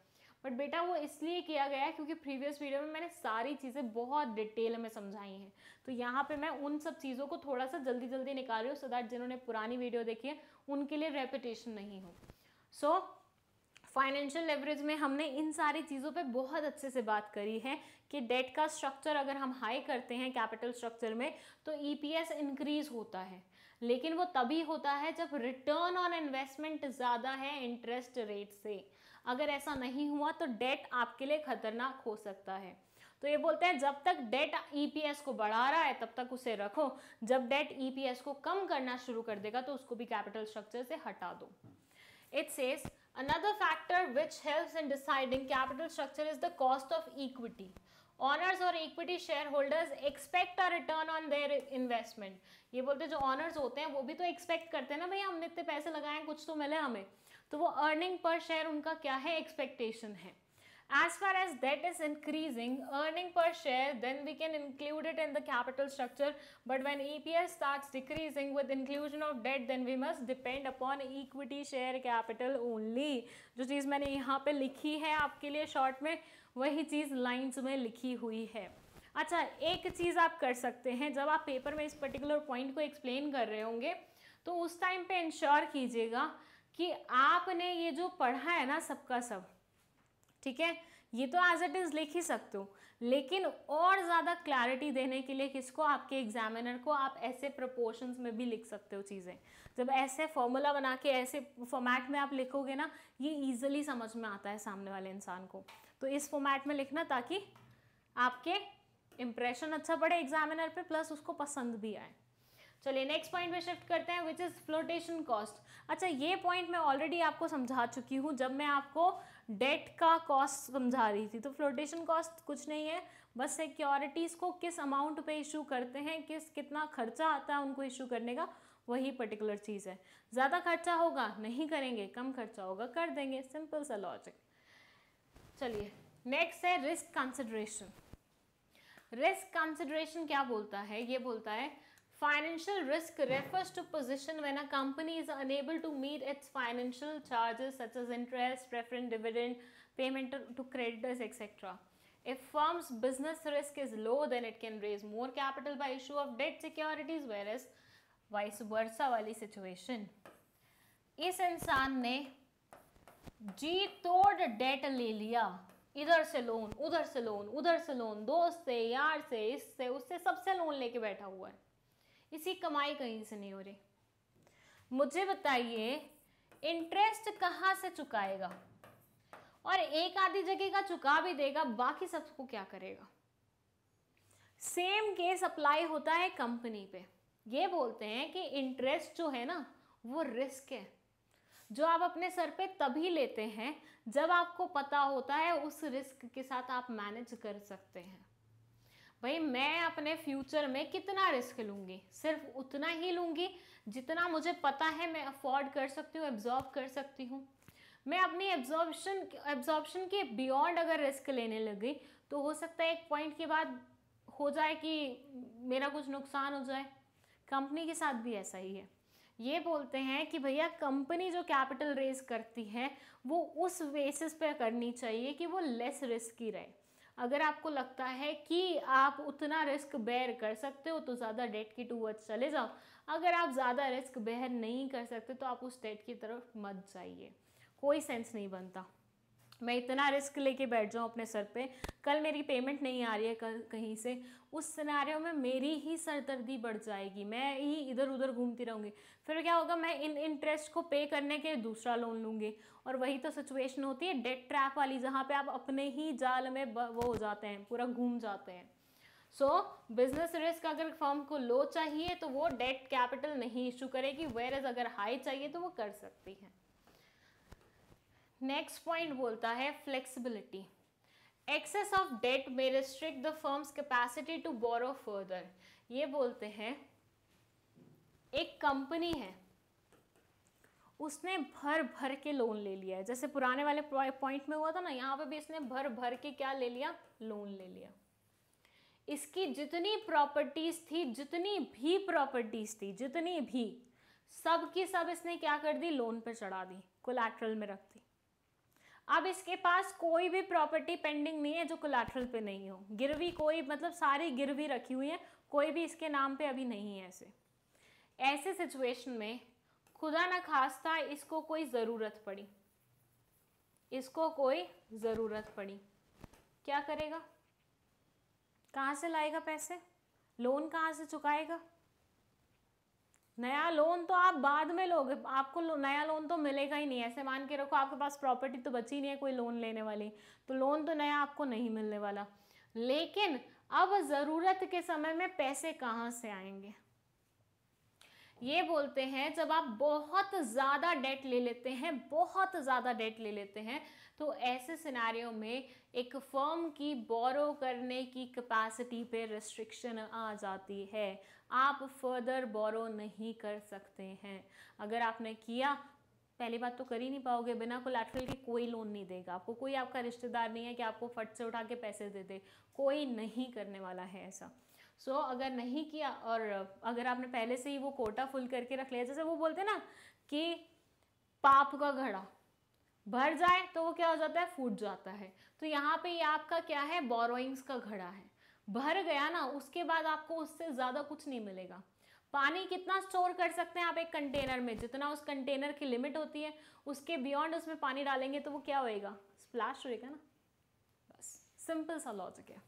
बट बेटा वो इसलिए किया गया है क्योंकि प्रीवियस वीडियो में मैंने सारी चीज़ें बहुत डिटेल में समझाई हैं। तो यहाँ पर मैं उन सब चीज़ों को थोड़ा सा जल्दी जल्दी निकाल रही हूँ, सो दैट जिन्होंने पुरानी वीडियो देखी है उनके लिए रेपिटेशन नहीं हो। सो फाइनेंशियल लेवरेज में हमने इन सारी चीज़ों पे बहुत अच्छे से बात करी है कि डेट का स्ट्रक्चर अगर हम हाई करते हैं कैपिटल स्ट्रक्चर में तो EPS इंक्रीज होता है, लेकिन वो तभी होता है जब रिटर्न ऑन इन्वेस्टमेंट ज़्यादा है इंटरेस्ट रेट से। अगर ऐसा नहीं हुआ तो डेट आपके लिए खतरनाक हो सकता है। तो ये बोलते हैं जब तक डेट EPS को बढ़ा रहा है तब तक उसे रखो, जब डेट EPS को कम करना शुरू कर देगा तो उसको भी कैपिटल स्ट्रक्चर से हटा दो। It says another factor which helps in deciding capital structure is the cost of equity. Owners और equity shareholders expect a return on their investment. ये बोलते हैं जो owners होते हैं वो भी तो expect करते हैं ना, भाई हमने इतने पैसे लगाए कुछ तो मिले हमें, तो वो earning per share उनका क्या है, expectation है। As far as debt is increasing, earning per share, then we can include it in the capital structure. But when EPS starts decreasing with inclusion of debt, then we must depend upon equity share capital only. जो चीज़ मैंने यहाँ पे लिखी है आपके लिए short में, वही चीज़ लाइन्स में लिखी हुई है। अच्छा, एक चीज़ आप कर सकते हैं, जब आप पेपर में इस पर्टिकुलर पॉइंट को एक्सप्लेन कर रहे होंगे तो उस टाइम पे इंश्योर कीजिएगा कि आपने ये जो पढ़ा है ना सबका सब, ठीक है, ये तो एज इट इज़ लिख ही सकते हो, लेकिन और ज़्यादा क्लैरिटी देने के लिए किसको, आपके एग्जामिनर को, आप ऐसे प्रोपोर्शंस में भी लिख सकते हो चीज़ें। जब ऐसे फॉर्मूला बना के ऐसे फॉर्मेट में आप लिखोगे ना, ये ईजिली समझ में आता है सामने वाले इंसान को। तो इस फॉर्मेट में लिखना ताकि आपके इम्प्रेशन अच्छा पड़े एग्जामिनर पे, प्लस उसको पसंद भी आए। चलिए नेक्स्ट पॉइंट पे शिफ्ट करते हैं, विच इज़ फ्लोटेशन कॉस्ट। अच्छा, ये पॉइंट मैं ऑलरेडी आपको समझा चुकी हूँ जब मैं आपको डेट का कॉस्ट समझा रही थी। तो फ्लोटेशन कॉस्ट कुछ नहीं है, बस सिक्योरिटीज़ को किस अमाउंट पे इशू करते हैं, कितना खर्चा आता है उनको इशू करने का, वही पर्टिकुलर चीज़ है। ज़्यादा खर्चा होगा नहीं करेंगे, कम खर्चा होगा कर देंगे, सिंपल सा लॉजिक। चलिए नेक्स्ट है रिस्क कंसिडरेशन। रिस्क कंसिडरेशन क्या बोलता है, ये बोलता है financial risk refers to position when a company is unable to meet its financial charges such as interest, preference, dividend, payment to creditors, etc. If firm's business risk is low, then it can raise more capital by issue of debt securities, whereas vice versa वाली situation. इस इंसान ने जी तोड़ date ले लिया, इधर से loan, उधर से लोन, उधर से लोन, दोस्त से, यार से, इससे, उससे, सबसे लोन लेके बैठा हुआ है, इसकी कमाई कहीं से नहीं हो रही। मुझे बताइए इंटरेस्ट कहाँ से चुकाएगा, और एक आधी जगह का चुका भी देगा, बाकी सबको क्या करेगा। सेम केस अप्लाई होता है कंपनी पे। ये बोलते हैं कि इंटरेस्ट जो है ना वो रिस्क है, जो आप अपने सर पे तभी लेते हैं जब आपको पता होता है उस रिस्क के साथ आप मैनेज कर सकते हैं। भाई मैं अपने फ्यूचर में कितना रिस्क लूँगी, सिर्फ उतना ही लूँगी जितना मुझे पता है मैं अफोर्ड कर सकती हूँ, एब्जॉर्ब कर सकती हूँ। मैं अपनी एब्जॉर्प्शन के बियॉन्ड अगर रिस्क लेने लगी तो हो सकता है एक पॉइंट के बाद हो जाए कि मेरा कुछ नुकसान हो जाए। कंपनी के साथ भी ऐसा ही है। ये बोलते हैं कि भैया कंपनी जो कैपिटल रेज करती है वो उस बेसिस पे करनी चाहिए कि वो लेस रिस्की रहे। अगर आपको लगता है कि आप उतना रिस्क बेयर कर सकते हो तो ज़्यादा डेट की टूवर्ड्स चले जाओ। अगर आप ज़्यादा रिस्क बेयर नहीं कर सकते तो आप उस डेट की तरफ मत जाइए। कोई सेंस नहीं बनता मैं इतना रिस्क लेके बैठ जाऊँ अपने सर पे, कल मेरी पेमेंट नहीं आ रही है कहीं से, उस सिनेरियो में मेरी ही सरदर्दी बढ़ जाएगी, मैं ही इधर उधर घूमती रहूँगी। फिर क्या होगा, मैं इन इंटरेस्ट को पे करने के दूसरा लोन लूँगी, और वही तो सिचुएशन होती है डेट ट्रैप वाली, जहाँ पे आप अपने ही जाल में वो हो जाते हैं, पूरा घूम जाते हैं। सो बिजनेस रिस्क अगर फर्म को लो चाहिए तो वो डेट कैपिटल नहीं इशू करेगी, वेयर अगर हाई चाहिए तो वो कर सकती है। नेक्स्ट पॉइंट बोलता है flexibility. Excess of debt may restrict the firm's capacity to borrow further. ये बोलते हैं एक कंपनी है, उसने भर भर के लोन ले लिया है, जैसे पुराने वाले पॉइंट में हुआ था ना, यहाँ पे भी इसने भर भर के क्या ले लिया, लोन ले लिया। इसकी जितनी प्रॉपर्टीज थी, जितनी भी प्रॉपर्टीज थी, जितनी भी, सब की सब इसने क्या कर दी, लोन पे चढ़ा दी, कोलैटरल में रख दी। अब इसके पास कोई भी प्रॉपर्टी पेंडिंग नहीं है जो कोलैटरल पे नहीं हो, गिरवी कोई, मतलब सारी गिरवी रखी हुई है, कोई भी इसके नाम पे अभी नहीं है। ऐसे सिचुएशन में खुदा न खास्ता इसको कोई ज़रूरत पड़ी, इसको कोई ज़रूरत पड़ी, क्या करेगा, कहाँ से लाएगा पैसे, लोन कहाँ से चुकाएगा। नया लोन तो आप बाद में लोगे, आपको नया लोन तो मिलेगा ही नहीं। ऐसे मान के रखो आपके पास प्रॉपर्टी तो बची नहीं है कोई लोन लेने वाली, तो लोन तो नया आपको नहीं मिलने वाला। लेकिन अब ज़रूरत के समय में पैसे कहाँ से आएंगे। ये बोलते हैं जब आप बहुत ज़्यादा डेट ले लेते हैं, बहुत ज़्यादा डेट ले लेते हैं, तो ऐसे सिनेरियो में एक फर्म की बोरो करने की कैपेसिटी पे रिस्ट्रिक्शन आ जाती है। आप फर्दर बोरो नहीं कर सकते हैं। अगर आपने किया, पहली बात तो कर ही नहीं पाओगे, बिना कोलैटरल के कोई लोन नहीं देगा आपको, कोई आपका रिश्तेदार नहीं है कि आपको फट से उठा के पैसे दे दे, कोई नहीं करने वाला है ऐसा। सो अगर नहीं किया, और अगर आपने पहले से ही वो कोटा फुल करके रख लिया, जैसे वो बोलते हैं ना कि पाप का घड़ा भर जाए तो वो क्या हो जाता है, फूट जाता है। तो यहाँ पे ये आपका क्या है, बोरोइंग्स का घड़ा है, भर गया ना, उसके बाद आपको उससे ज़्यादा कुछ नहीं मिलेगा। पानी कितना स्टोर कर सकते हैं आप एक कंटेनर में, जितना उस कंटेनर की लिमिट होती है, उसके बियॉन्ड उसमें पानी डालेंगे तो वो क्या होएगा, स्प्लैश होएगा ना, बस सिंपल सा लॉजिक है।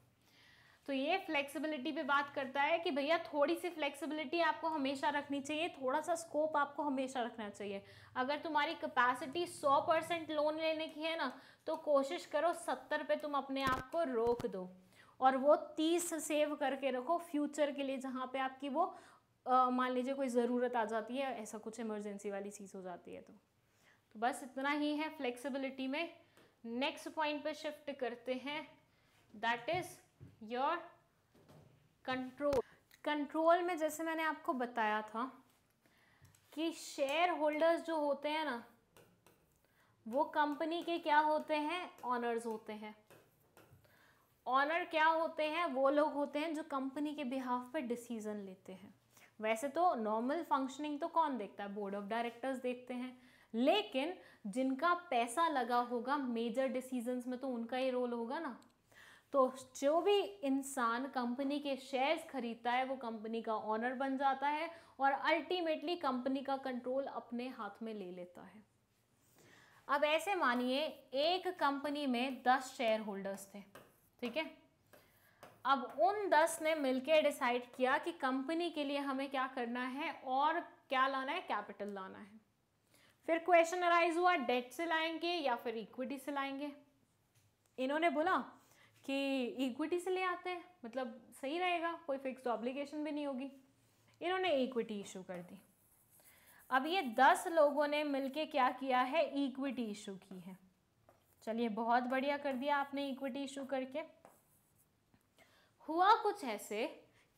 तो ये फ्लेक्सिबिलिटी पे बात करता है कि भैया थोड़ी सी फ्लेक्सिबिलिटी आपको हमेशा रखनी चाहिए, थोड़ा सा स्कोप आपको हमेशा रखना चाहिए। अगर तुम्हारी कैपेसिटी 100% लोन लेने की है ना, तो कोशिश करो 70 पे तुम अपने आप को रोक दो, और वो 30 सेव करके रखो फ्यूचर के लिए, जहाँ पे आपकी वो मान लीजिए कोई ज़रूरत आ जाती है, ऐसा कुछ इमरजेंसी वाली चीज़ हो जाती है। तो बस इतना ही है फ्लेक्सिबिलिटी में। नेक्स्ट पॉइंट पे शिफ्ट करते हैं, that is your control. Control में जैसे मैंने आपको बताया था कि शेयर होल्डर्स जो होते हैं ना, वो कंपनी के क्या होते हैं, ऑनर्स होते हैं। ऑनर क्या होते हैं, वो लोग होते हैं जो कंपनी के बिहाफ पे डिसीजन लेते हैं। वैसे तो नॉर्मल फंक्शनिंग तो कौन देखता है, बोर्ड ऑफ डायरेक्टर्स देखते हैं, लेकिन जिनका पैसा लगा होगा मेजर डिसीजंस में तो उनका ही रोल होगा ना। तो जो भी इंसान कंपनी के शेयर्स खरीदता है वो कंपनी का ऑनर बन जाता है, और अल्टीमेटली कंपनी का कंट्रोल अपने हाथ में ले लेता है। अब ऐसे मानिए एक कंपनी में 10 शेयर होल्डर्स थे, ठीक है। अब उन 10 ने मिलकर डिसाइड किया कि कंपनी के लिए हमें क्या करना है, और क्या लाना है, कैपिटल लाना है। फिर क्वेश्चन अराइज हुआ डेट से लाएंगे या फिर इक्विटी से लाएंगे। इन्होंने बोला कि इक्विटी से ले आते हैं, मतलब सही रहेगा, कोई फिक्स्ड ऑब्लिगेशन भी नहीं होगी। इन्होंने इक्विटी इशू कर दी। अब ये 10 लोगों ने मिलके क्या किया है, इक्विटी इशू की है। चलिए बहुत बढ़िया कर दिया आपने इक्विटी इशू करके। हुआ कुछ ऐसे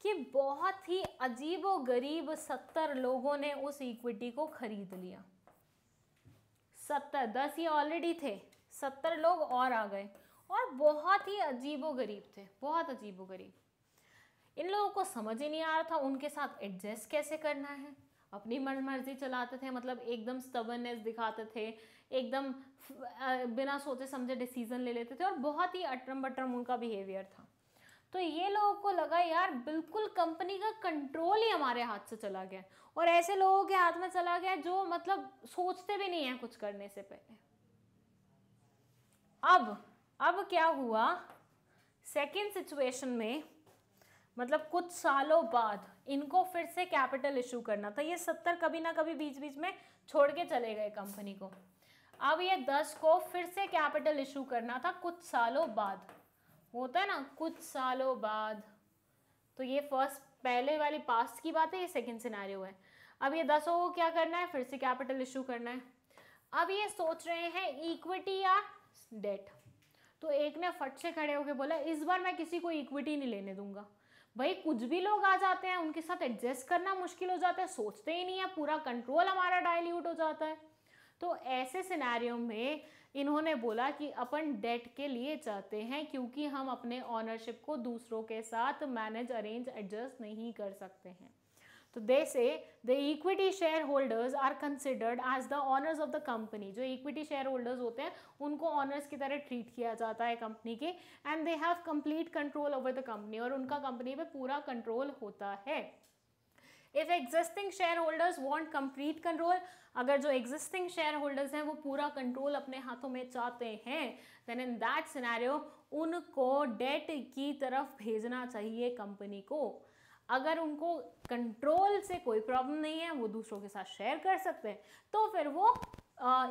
कि बहुत ही अजीबोगरीब 70 लोगों ने उस इक्विटी को खरीद लिया। 70, 10 ही ऑलरेडी थे, 70 लोग और आ गए और बहुत ही अजीबोगरीब थे, बहुत अजीबोगरीब। इन लोगों को समझ ही नहीं आ रहा था उनके साथ एडजस्ट कैसे करना है। अपनी मनमर्जी चलाते थे, मतलब एकदम स्टबर्ननेस दिखाते थे, एकदम बिना सोचे समझे डिसीजन ले लेते थे और बहुत ही अटरम बटरम उनका बिहेवियर था। तो ये लोगों को लगा यार बिल्कुल कंपनी का कंट्रोल ही हमारे हाथ से चला गया, और ऐसे लोगों के हाथ में चला गया जो मतलब सोचते भी नहीं है कुछ करने से पहले। अब क्या हुआ, सेकेंड सिचुएशन में, मतलब कुछ सालों बाद इनको फिर से कैपिटल इशू करना था। ये 70 कभी ना कभी बीच बीच में छोड़ के चले गए कंपनी को। अब ये 10 को फिर से कैपिटल इशू करना था कुछ सालों बाद, होता है ना कुछ सालों बाद। तो ये फर्स्ट पहले वाली पास्ट की बात है, ये सेकंड सिनेरियो है। अब ये 10 को क्या करना है, फिर से कैपिटल इशू करना है। अब ये सोच रहे हैं इक्विटी या डेट। तो एक ने फट से खड़े होकर बोला इस बार मैं किसी को इक्विटी नहीं लेने दूंगा। भाई कुछ भी लोग आ जाते हैं, उनके साथ एडजस्ट करना मुश्किल हो जाता है, सोचते ही नहीं है, पूरा कंट्रोल हमारा डाइल्यूट हो जाता है। तो ऐसे सिनेरियो में इन्होंने बोला कि अपन डेट के लिए चाहते हैं क्योंकि हम अपने ऑनरशिप को दूसरों के साथ मैनेज, अरेंज, एडजस्ट नहीं कर सकते हैं। तो they say the equity shareholders are considered as the owners of the company. जो इक्विटी शेयर होल्डर्स होते हैं उनको ऑनर्स की तरह ट्रीट किया जाता है कंपनी के, and they have complete control over the company, और उनका कंपनी पे पूरा कंट्रोल होता है। If existing share holders want complete control, अगर जो एग्जिस्टिंग शेयर होल्डर्स हैं वो पूरा कंट्रोल अपने हाथों में चाहते हैं, देन इन दैट सिनेरियो उनको डेट की तरफ भेजना चाहिए कंपनी को। अगर उनको कंट्रोल से कोई प्रॉब्लम नहीं है, वो दूसरों के साथ शेयर कर सकते हैं, तो फिर वो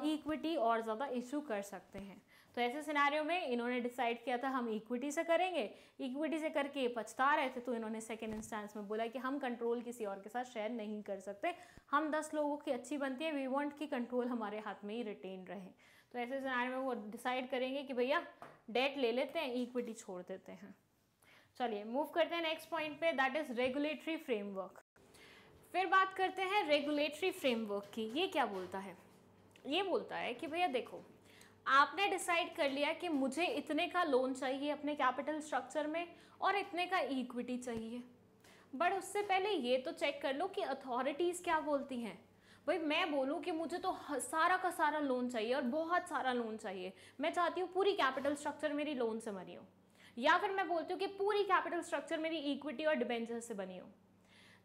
इक्विटी और ज़्यादा इशू कर सकते हैं। तो ऐसे सिनेरियो में इन्होंने डिसाइड किया था हम इक्विटी से करेंगे। इक्विटी से करके पछता रहे थे, तो इन्होंने सेकेंड इंस्टेंस में बोला कि हम कंट्रोल किसी और के साथ शेयर नहीं कर सकते, हम 10 लोगों की अच्छी बनती है, वी वांट कि कंट्रोल हमारे हाथ में ही रिटेन रहे। तो ऐसे सिनेरियो में वो डिसाइड करेंगे कि भैया डेट ले लेते हैं, इक्विटी छोड़ देते हैं। चलिए मूव करते हैं नेक्स्ट पॉइंट पे, दैट इज रेगुलेटरी फ्रेमवर्क। फिर बात करते हैं रेगुलेटरी फ्रेमवर्क की। ये क्या बोलता है, ये बोलता है कि भैया देखो आपने डिसाइड कर लिया कि मुझे इतने का लोन चाहिए अपने कैपिटल स्ट्रक्चर में और इतने का इक्विटी चाहिए, बट उससे पहले ये तो चेक कर लो कि अथॉरिटीज़ क्या बोलती हैं। भाई मैं बोलूँ कि मुझे तो सारा का सारा लोन चाहिए और बहुत सारा लोन चाहिए, मैं चाहती हूँ पूरी कैपिटल स्ट्रक्चर मेरी लोन से बनी हो, या फिर मैं बोलती हूँ कि पूरी कैपिटल स्ट्रक्चर मेरी इक्विटी और डिबेंचर से बनी हो,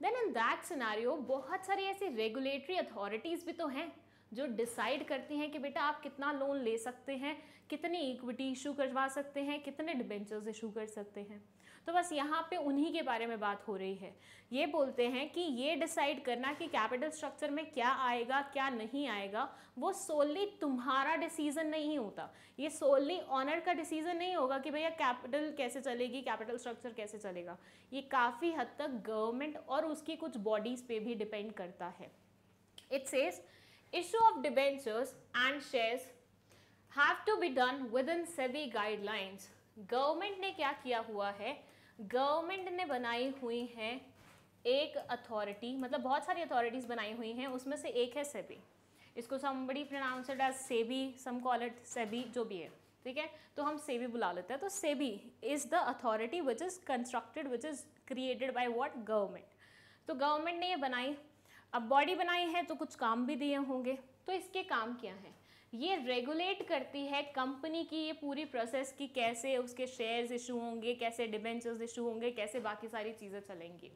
देन इन दैट सिनेरियो बहुत सारी ऐसी रेगुलेटरी अथॉरिटीज़ भी तो हैं जो डिसाइड करती हैं कि बेटा आप कितना लोन ले सकते हैं, कितनी इक्विटी इशू करवा सकते हैं, कितने डिबेंचर्स इशू कर सकते हैं। तो बस यहाँ पे उन्हीं के बारे में बात हो रही है। ये बोलते हैं कि ये डिसाइड करना कि कैपिटल स्ट्रक्चर में क्या आएगा क्या नहीं आएगा, वो सोली तुम्हारा डिसीजन नहीं होता, ये सोली ऑनर का डिसीजन नहीं होगा कि भैया कैपिटल कैसे चलेगी, कैपिटल स्ट्रक्चर कैसे चलेगा। ये काफ़ी हद तक गवर्नमेंट और उसकी कुछ बॉडीज़ पे भी डिपेंड करता है। It says issue of debentures and shares have to be done within SEBI guidelines। Government ने क्या किया हुआ है, गवर्नमेंट ने बनाई हुई है एक अथॉरिटी, मतलब बहुत सारी अथॉरिटीज़ बनाई हुई हैं, उसमें से एक है सेबी। इसको somebody pronounce it as SEBI, some call it SEBI, जो भी है, ठीक है, तो हम सेबी बुला लेते हैं। तो SEBI is the authority which is constructed, which is created by what, government. तो गवर्नमेंट ने ये बनाई, अब बॉडी बनाई है तो कुछ काम भी दिए होंगे। तो इसके काम क्या है, ये रेगुलेट करती है कंपनी की ये पूरी प्रोसेस की, कैसे उसके शेयर्स इशू होंगे, कैसे डिबेंचर्स इशू होंगे, कैसे बाकी सारी चीज़ें चलेंगी।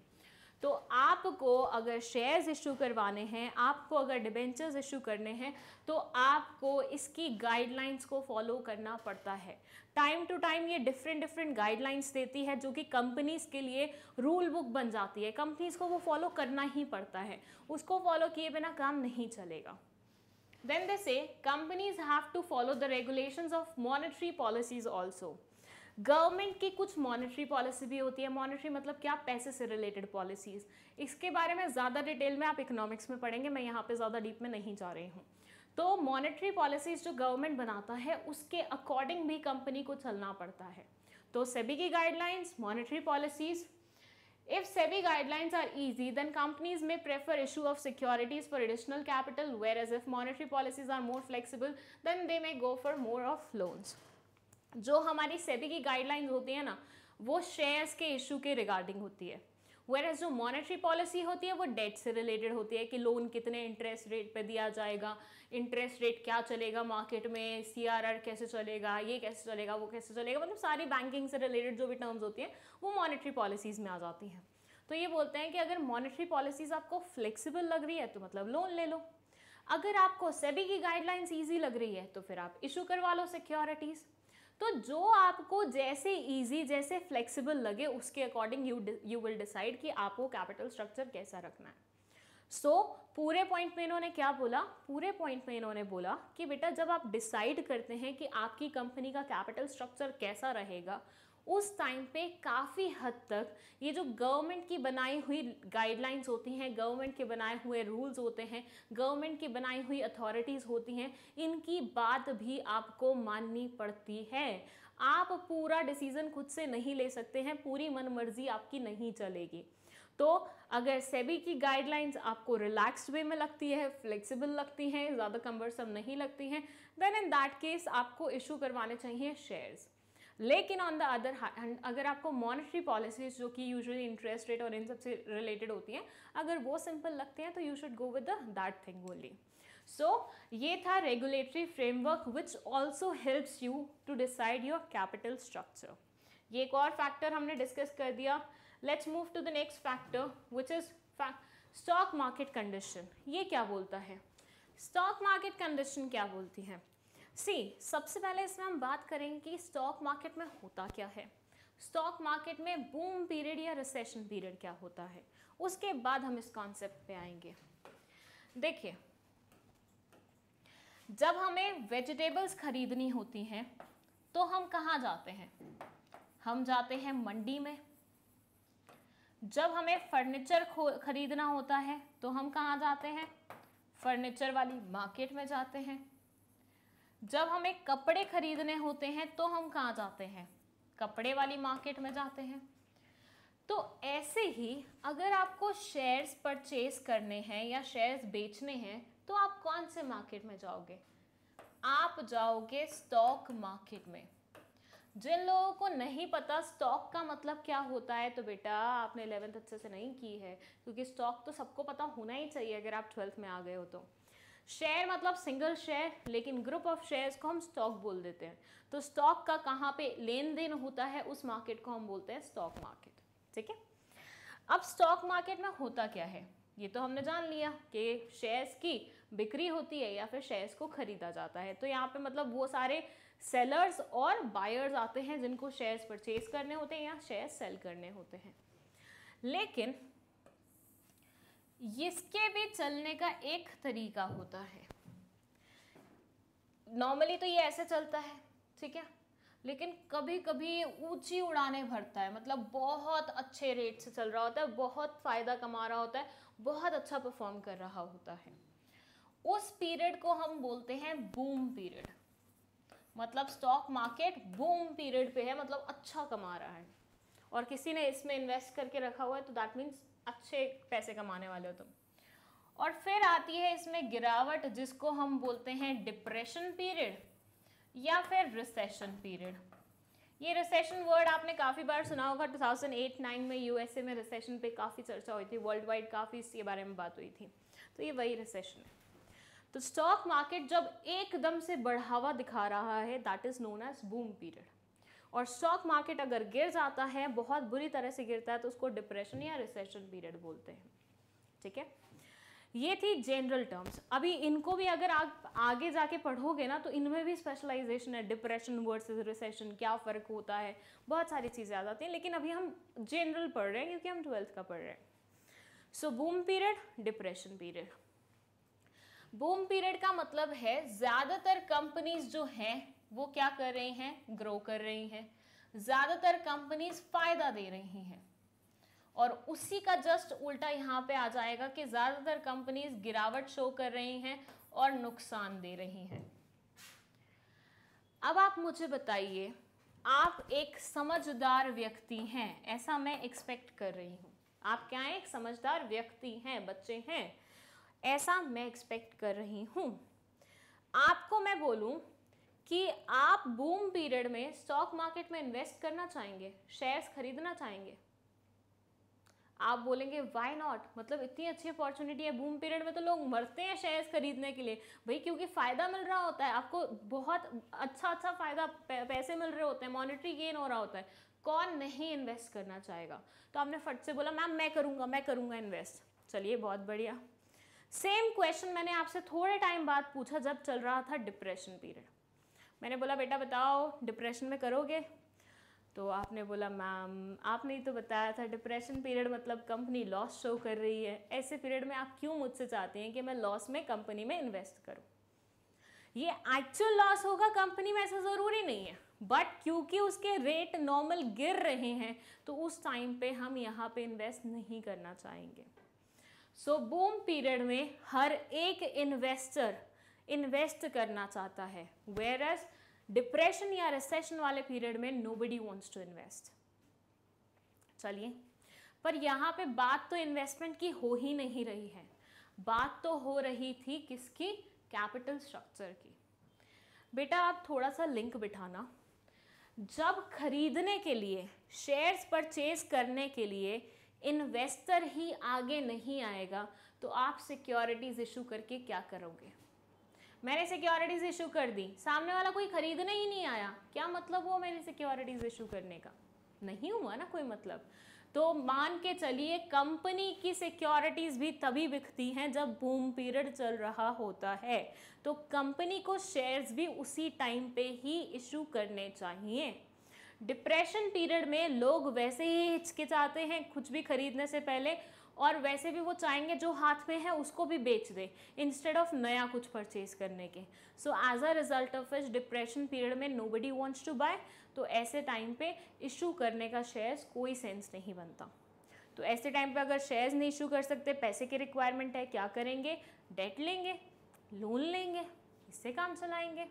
तो आपको अगर शेयर्स इशू करवाने हैं, आपको अगर डिबेंचर्स इशू करने हैं, तो आपको इसकी गाइडलाइंस को फॉलो करना पड़ता है। टाइम टू टाइम ये डिफरेंट गाइडलाइंस देती है जो कि कंपनीज़ के लिए रूल बुक बन जाती है, कंपनीज़ को वो फॉलो करना ही पड़ता है, उसको फॉलो किए बिना काम नहीं चलेगा। Then they say companies have to follow the regulations of monetary policies also. Government की कुछ मॉनेटरी पॉलिसी भी होती है. मॉनेटरी मतलब क्या? पैसे से रिलेटेड पॉलिसीज. इसके बारे में ज़्यादा डिटेल में आप इकोनॉमिक्स में पढ़ेंगे, मैं यहाँ पे ज़्यादा डीप में नहीं जा रही हूँ. तो मॉनेटरी पॉलिसीज जो गवर्नमेंट बनाता है उसके अकॉर्डिंग भी कंपनी को चलना पड़ता है. तो सेबी की guidelines, monetary policies. If SEBI guidelines are easy, then companies may prefer issue of securities for additional capital, whereas if monetary policies are more flexible, then they may go for more of loans. जो हमारी सेबी की guidelines होती है ना, वो shares के issue के regarding होती है, whereas जो मॉनेटरी पॉलिसी होती है वो डेट से रिलेटेड होती है कि लोन कितने इंटरेस्ट रेट पे दिया जाएगा, इंटरेस्ट रेट क्या चलेगा मार्केट में, CRR कैसे चलेगा, ये कैसे चलेगा, वो कैसे चलेगा, मतलब सारी बैंकिंग से रिलेटेड जो भी टर्म्स होती हैं वो मॉनेटरी पॉलिसीज़ में आ जाती हैं. तो ये बोलते हैं कि अगर मॉनेटरी पॉलिसीज़ आपको फ्लेक्सिबल लग रही है तो मतलब लोन ले लो. अगर आपको सेबी की गाइडलाइंस ईजी लग रही है तो फिर आप इशू करवा लो सिक्योरिटीज़. तो जो आपको जैसे इजी, जैसे फ्लेक्सिबल लगे उसके अकॉर्डिंग यू विल डिसाइड कि आपको कैपिटल स्ट्रक्चर कैसा रखना है. सो पूरे पॉइंट में इन्होंने क्या बोला? पूरे पॉइंट में इन्होंने बोला कि बेटा जब आप डिसाइड करते हैं कि आपकी कंपनी का कैपिटल स्ट्रक्चर कैसा रहेगा, उस टाइम पे काफ़ी हद तक ये जो गवर्नमेंट की बनाई हुई गाइडलाइंस होती हैं, गवर्नमेंट के बनाए हुए रूल्स होते हैं, गवर्नमेंट की बनाई हुई अथॉरिटीज़ होती हैं, इनकी बात भी आपको माननी पड़ती है. आप पूरा डिसीजन खुद से नहीं ले सकते हैं, पूरी मनमर्जी आपकी नहीं चलेगी. तो अगर सेबी की गाइडलाइंस आपको रिलैक्स्ड वे में लगती है, फ्लेक्सिबल लगती हैं, ज़्यादा कम्बरसम नहीं लगती हैं, देन इन दैट केस आपको इशू करवाने चाहिए शेयर्स. लेकिन ऑन द अदर हैंड अगर आपको मॉनेटरी पॉलिसीज जो कि यूजुअली इंटरेस्ट रेट और इन सब से रिलेटेड होती हैं, अगर वो सिंपल लगती हैं तो you should go with that thing only. So ये था regulatory framework which also helps you to decide your capital structure. ये एक और फैक्टर हमने डिस्कस कर दिया. Let's move to the next factor which is stock market condition. ये क्या बोलता है? स्टॉक मार्केट कंडीशन क्या बोलती है? सबसे पहले इसमें हम बात करेंगे कि स्टॉक मार्केट में होता क्या है, स्टॉक मार्केट में बूम पीरियड या रिसेशन पीरियड क्या होता है, उसके बाद हम इस कॉन्सेप्ट पे आएंगे. देखिए, जब हमें वेजिटेबल्स खरीदनी होती हैं तो हम कहाँ जाते हैं? हम जाते हैं मंडी में. जब हमें फर्नीचर खरीदना होता है तो हम कहाँ जाते हैं? फर्नीचर वाली मार्केट में जाते हैं. जब हमें कपड़े खरीदने होते हैं तो हम कहाँ जाते हैं? कपड़े वाली मार्केट में जाते हैं. तो ऐसे ही अगर आपको शेयर्स परचेज करने हैं या शेयर्स बेचने हैं तो आप कौन से मार्केट में जाओगे? आप जाओगे स्टॉक मार्केट में. जिन लोगों को नहीं पता स्टॉक का मतलब क्या होता है तो बेटा आपने 11th अच्छे से नहीं की है, क्योंकि स्टॉक तो सबको पता होना ही चाहिए अगर आप 12th में आ गए हो तो. शेयर मतलब सिंगल शेयर, लेकिन ग्रुप ऑफ शेयर्स को हम स्टॉक बोल देते हैं. तो स्टॉक का कहाँ पे लेन देन होता है उस मार्केट को हम बोलते हैं स्टॉक मार्केट. ठीक है. अब स्टॉक मार्केट में होता क्या है ये तो हमने जान लिया कि शेयर्स की बिक्री होती है या फिर शेयर्स को खरीदा जाता है. तो यहाँ पे मतलब वो सारे सेलर्स और बायर्स आते हैं जिनको शेयर्स परचेज करने होते हैं या शेयर्स सेल करने होते हैं. लेकिन इसके भी चलने का एक तरीका होता है. नॉर्मली तो ये ऐसे चलता है, ठीक है, लेकिन कभी कभी ऊंची उड़ानें भरता है, मतलब बहुत अच्छे रेट से चल रहा होता है, बहुत फ़ायदा कमा रहा होता है, बहुत अच्छा परफॉर्म कर रहा होता है. उस पीरियड को हम बोलते हैं बूम पीरियड. मतलब स्टॉक मार्केट बूम पीरियड पे है, मतलब अच्छा कमा रहा है और किसी ने इसमें इन्वेस्ट करके रखा हुआ है तो दैट मीन्स अच्छे पैसे कमाने वाले हो तुम. और फिर आती है इसमें गिरावट जिसको हम बोलते हैं डिप्रेशन पीरियड या फिर रिसेशन पीरियड. ये रिसेशन वर्ड आपने काफ़ी बार सुना होगा. 2008-9 में यूएसए में रिसेशन पे काफ़ी चर्चा हुई थी, वर्ल्ड वाइड काफ़ी इसके बारे में बात हुई थी. तो ये वही रिसेशन है. तो स्टॉक मार्केट जब एकदम से बढ़ावा दिखा रहा है that is known as boom period. और स्टॉक मार्केट अगर गिर जाता है, बहुत बुरी तरह से गिरता है, तो उसको डिप्रेशन या रिसेशन पीरियड बोलते हैं. ठीक है, ये थी जनरल टर्म्स. अभी इनको भी अगर आप आगे जाके पढ़ोगे ना तो इनमें भी स्पेशलाइजेशन है. डिप्रेशन वर्सेस रिसेशन क्या फ़र्क होता है, बहुत सारी चीज़ें आ जाती हैं, लेकिन अभी हम जनरल पढ़ रहे हैं क्योंकि हम 12th का पढ़ रहे हैं. So boom period, depression period. Boom period का मतलब है ज्यादातर कंपनीज जो हैं वो क्या कर रही हैं, ग्रो कर रही हैं, ज्यादातर कंपनीज फायदा दे रही हैं। और उसी का जस्ट उल्टा यहाँ पे आ जाएगा कि ज्यादातर कंपनीज गिरावट शो कर रही हैं और नुकसान दे रही हैं। अब आप मुझे बताइए, आप एक समझदार व्यक्ति हैं, ऐसा मैं एक्सपेक्ट कर रही हूँ। आप क्या हैं, एक समझदार व्यक्ति हैं, बच्चे हैं, ऐसा मैं एक्सपेक्ट कर रही हूँ। आपको मैं बोलूँ कि आप बूम पीरियड में स्टॉक मार्केट में इन्वेस्ट करना चाहेंगे, शेयर्स खरीदना चाहेंगे? आप बोलेंगे व्हाई नॉट, मतलब इतनी अच्छी अपॉर्चुनिटी है, बूम पीरियड में तो लोग मरते हैं शेयर्स खरीदने के लिए भाई, क्योंकि फायदा मिल रहा होता है आपको, बहुत अच्छा फायदा, पैसे मिल रहे होते हैं, मॉनेटरी गेन हो रहा होता है, कौन नहीं इन्वेस्ट करना चाहेगा? तो आपने फट से बोला मैम मैं करूँगा इन्वेस्ट। चलिए बहुत बढ़िया। सेम क्वेश्चन मैंने आपसे थोड़े टाइम बाद पूछा जब चल रहा था डिप्रेशन पीरियड। मैंने बोला बेटा बताओ डिप्रेशन में करोगे? तो आपने बोला मैम आपने ही तो बताया था डिप्रेशन पीरियड मतलब कंपनी लॉस शो कर रही है, ऐसे पीरियड में आप क्यों मुझसे चाहते हैं कि मैं लॉस में कंपनी में इन्वेस्ट करूं? ये एक्चुअल लॉस होगा कंपनी में ऐसा ज़रूरी नहीं है, बट क्योंकि उसके रेट नॉर्मल गिर रहे हैं तो उस टाइम पे हम यहाँ पे इन्वेस्ट नहीं करना चाहेंगे। सो बूम पीरियड में हर एक इन्वेस्टर इन्वेस्ट करना चाहता है, वेयर एज डिप्रेशन या रिसेशन वाले पीरियड में नोबडी वांट्स टू इन्वेस्ट। चलिए, पर यहाँ पे बात तो इन्वेस्टमेंट की हो ही नहीं रही है, बात तो हो रही थी किसकी, कैपिटल स्ट्रक्चर की। बेटा आप थोड़ा सा लिंक बिठाना, जब खरीदने के लिए, शेयर्स परचेज करने के लिए इन्वेस्टर ही आगे नहीं आएगा तो आप सिक्योरिटीज इशू करके क्या करोगे? मैंने सिक्योरिटीज इशू कर दी, सामने वाला कोई खरीदने ही नहीं आया, क्या मतलब हुआ मेरी सिक्योरिटीज इशू करने का? नहीं हुआ ना कोई मतलब। तो मान के चलिए कंपनी की सिक्योरिटीज भी तभी बिकती हैं जब बूम पीरियड चल रहा होता है, तो कंपनी को शेयर्स भी उसी टाइम पे ही इशू करने चाहिए। डिप्रेशन पीरियड में लोग वैसे ही हिचकिचाते हैं कुछ भी खरीदने से पहले, और वैसे भी वो चाहेंगे जो हाथ में है उसको भी बेच दे इंस्टेड ऑफ नया कुछ परचेज करने के। So as a result of इस डिप्रेशन पीरियड में नोबडी वांट्स टू बाय, तो ऐसे टाइम पे इशू करने का शेयर्स कोई सेंस नहीं बनता। तो ऐसे टाइम पे अगर शेयर्स नहीं इशू कर सकते, पैसे की रिक्वायरमेंट है, क्या करेंगे? डेट लेंगे, लोन लेंगे, इससे काम चलाएंगे।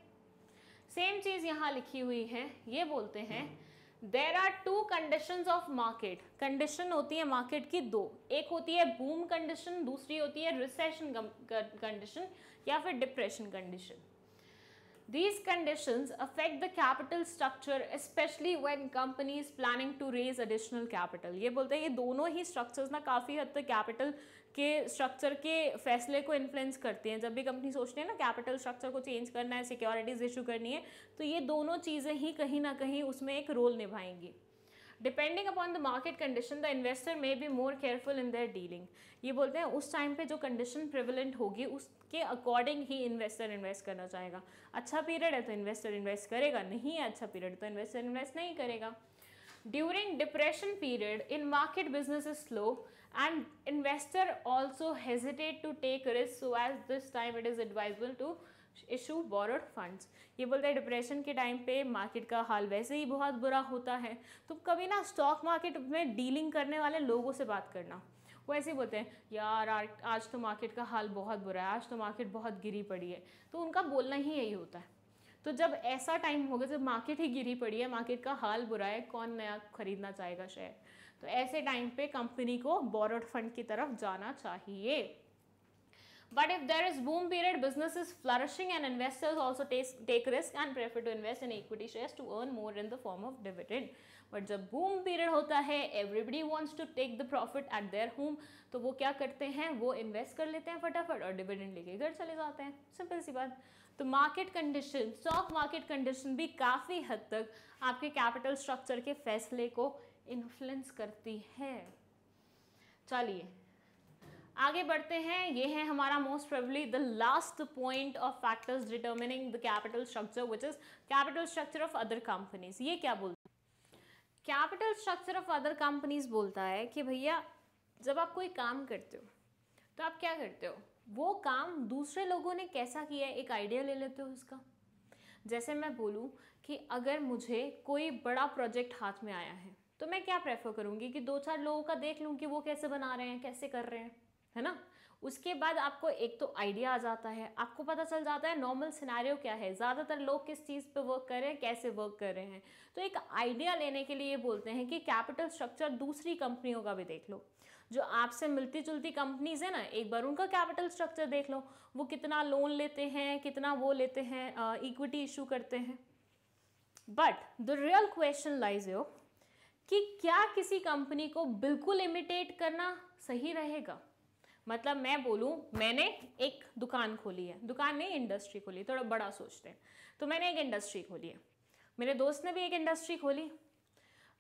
सेम चीज़ यहाँ लिखी हुई है, ये बोलते हैं there are two conditions of market. Condition होती है मार्केट की दो, एक होती है बूम कंडीशन, दूसरी होती है रिसेशन कंडीशन या फिर depression condition. These conditions affect the capital structure, especially when company is planning to raise additional capital. ये बोलते हैं ये दोनों ही structures ना काफ़ी हद तक capital के structure के फैसले को influence करती हैं। जब भी कंपनी सोचती है ना capital structure को change करना है, securities issue करनी है, तो ये दोनों चीज़ें ही कहीं ना कहीं उसमें एक रोल निभाएंगी। Depending upon the market condition the investor may be more careful in their dealing. ये बोलते हैं उस टाइम पे जो कंडीशन प्रिवलेंट होगी उसके अकॉर्डिंग ही इन्वेस्टर इन्वेस्ट करना चाहेगा। अच्छा पीरियड है तो इन्वेस्टर इन्वेस्ट करेगा, नहीं है अच्छा पीरियड तो इन्वेस्टर इन्वेस्ट नहीं करेगा। During depression period in market business is slow and investor also hesitate to take risk, so as this time it is advisable to issue borrowed funds. ये बोलते हैं डिप्रेशन के टाइम पे market का हाल वैसे ही बहुत बुरा होता है, तो कभी ना स्टॉक मार्केट में डीलिंग करने वाले लोगों से बात करना। वो ऐसे ही बोलते हैं यार आज तो मार्केट का हाल बहुत बुरा है, आज तो मार्केट बहुत गिरी पड़ी है, तो उनका बोलना ही यही होता है। तो जब ऐसा टाइम होगा जब मार्केट ही गिरी पड़ी है, मार्केट का हाल बुरा है, कौन नया खरीदना चाहेगा शेयर? तो ऐसे टाइम पे कंपनी को बोरोड फंड की तरफ जाना चाहिए। But if there is boom period, business is flourishing and investors also take risk and prefer to invest in equity shares to earn more in the form of dividend. But जब boom period होता है, everybody wants to take the profit at their home, तो वो क्या करते हैं, वो invest कर लेते हैं फटाफट और डिविडेंड लेके घर चले जाते हैं। सिंपल सी बात। तो market condition, stock market condition भी काफ़ी हद तक आपके कैपिटल स्ट्रक्चर के फैसले को इन्फ्लुएंस करती है। चलिए आगे बढ़ते हैं। ये है हमारा most probably the last point of factors determining the capital structure which is capital structure of other companies. ये क्या बोलता है? Capital structure of other companies बोलता है कि भैया जब आप कोई काम करते हो तो आप क्या करते हो, वो काम दूसरे लोगों ने कैसा किया है एक आइडिया ले लेते हो उसका। जैसे मैं बोलूँ कि अगर मुझे कोई बड़ा प्रोजेक्ट हाथ में आया है तो मैं क्या प्रेफर करूँगी कि 2-4 लोगों का देख लूँ कि वो कैसे बना रहे हैं, कैसे कर रहे हैं, है ना। उसके बाद आपको एक तो आइडिया आ जाता है, आपको पता चल जाता है नॉर्मल सिनेरियो क्या है, ज़्यादातर लोग किस चीज़ पे वर्क कर रहे हैं, कैसे वर्क कर रहे हैं। तो एक आइडिया लेने के लिए बोलते हैं कि कैपिटल स्ट्रक्चर दूसरी कंपनियों का भी देख लो। जो आपसे मिलती जुलती कंपनीज है ना, एक बार उनका कैपिटल स्ट्रक्चर देख लो, वो कितना लोन लेते हैं, कितना वो लेते हैं, इक्विटी इशू करते हैं। But the real question lies यो कि क्या किसी कंपनी को बिल्कुल इमिटेट करना सही रहेगा। मतलब मैं बोलूँ, मैंने एक दुकान खोली है, दुकान नहीं इंडस्ट्री खोली, थोड़ा बड़ा सोचते हैं, तो मैंने एक इंडस्ट्री खोली है, मेरे दोस्त ने भी एक इंडस्ट्री खोली।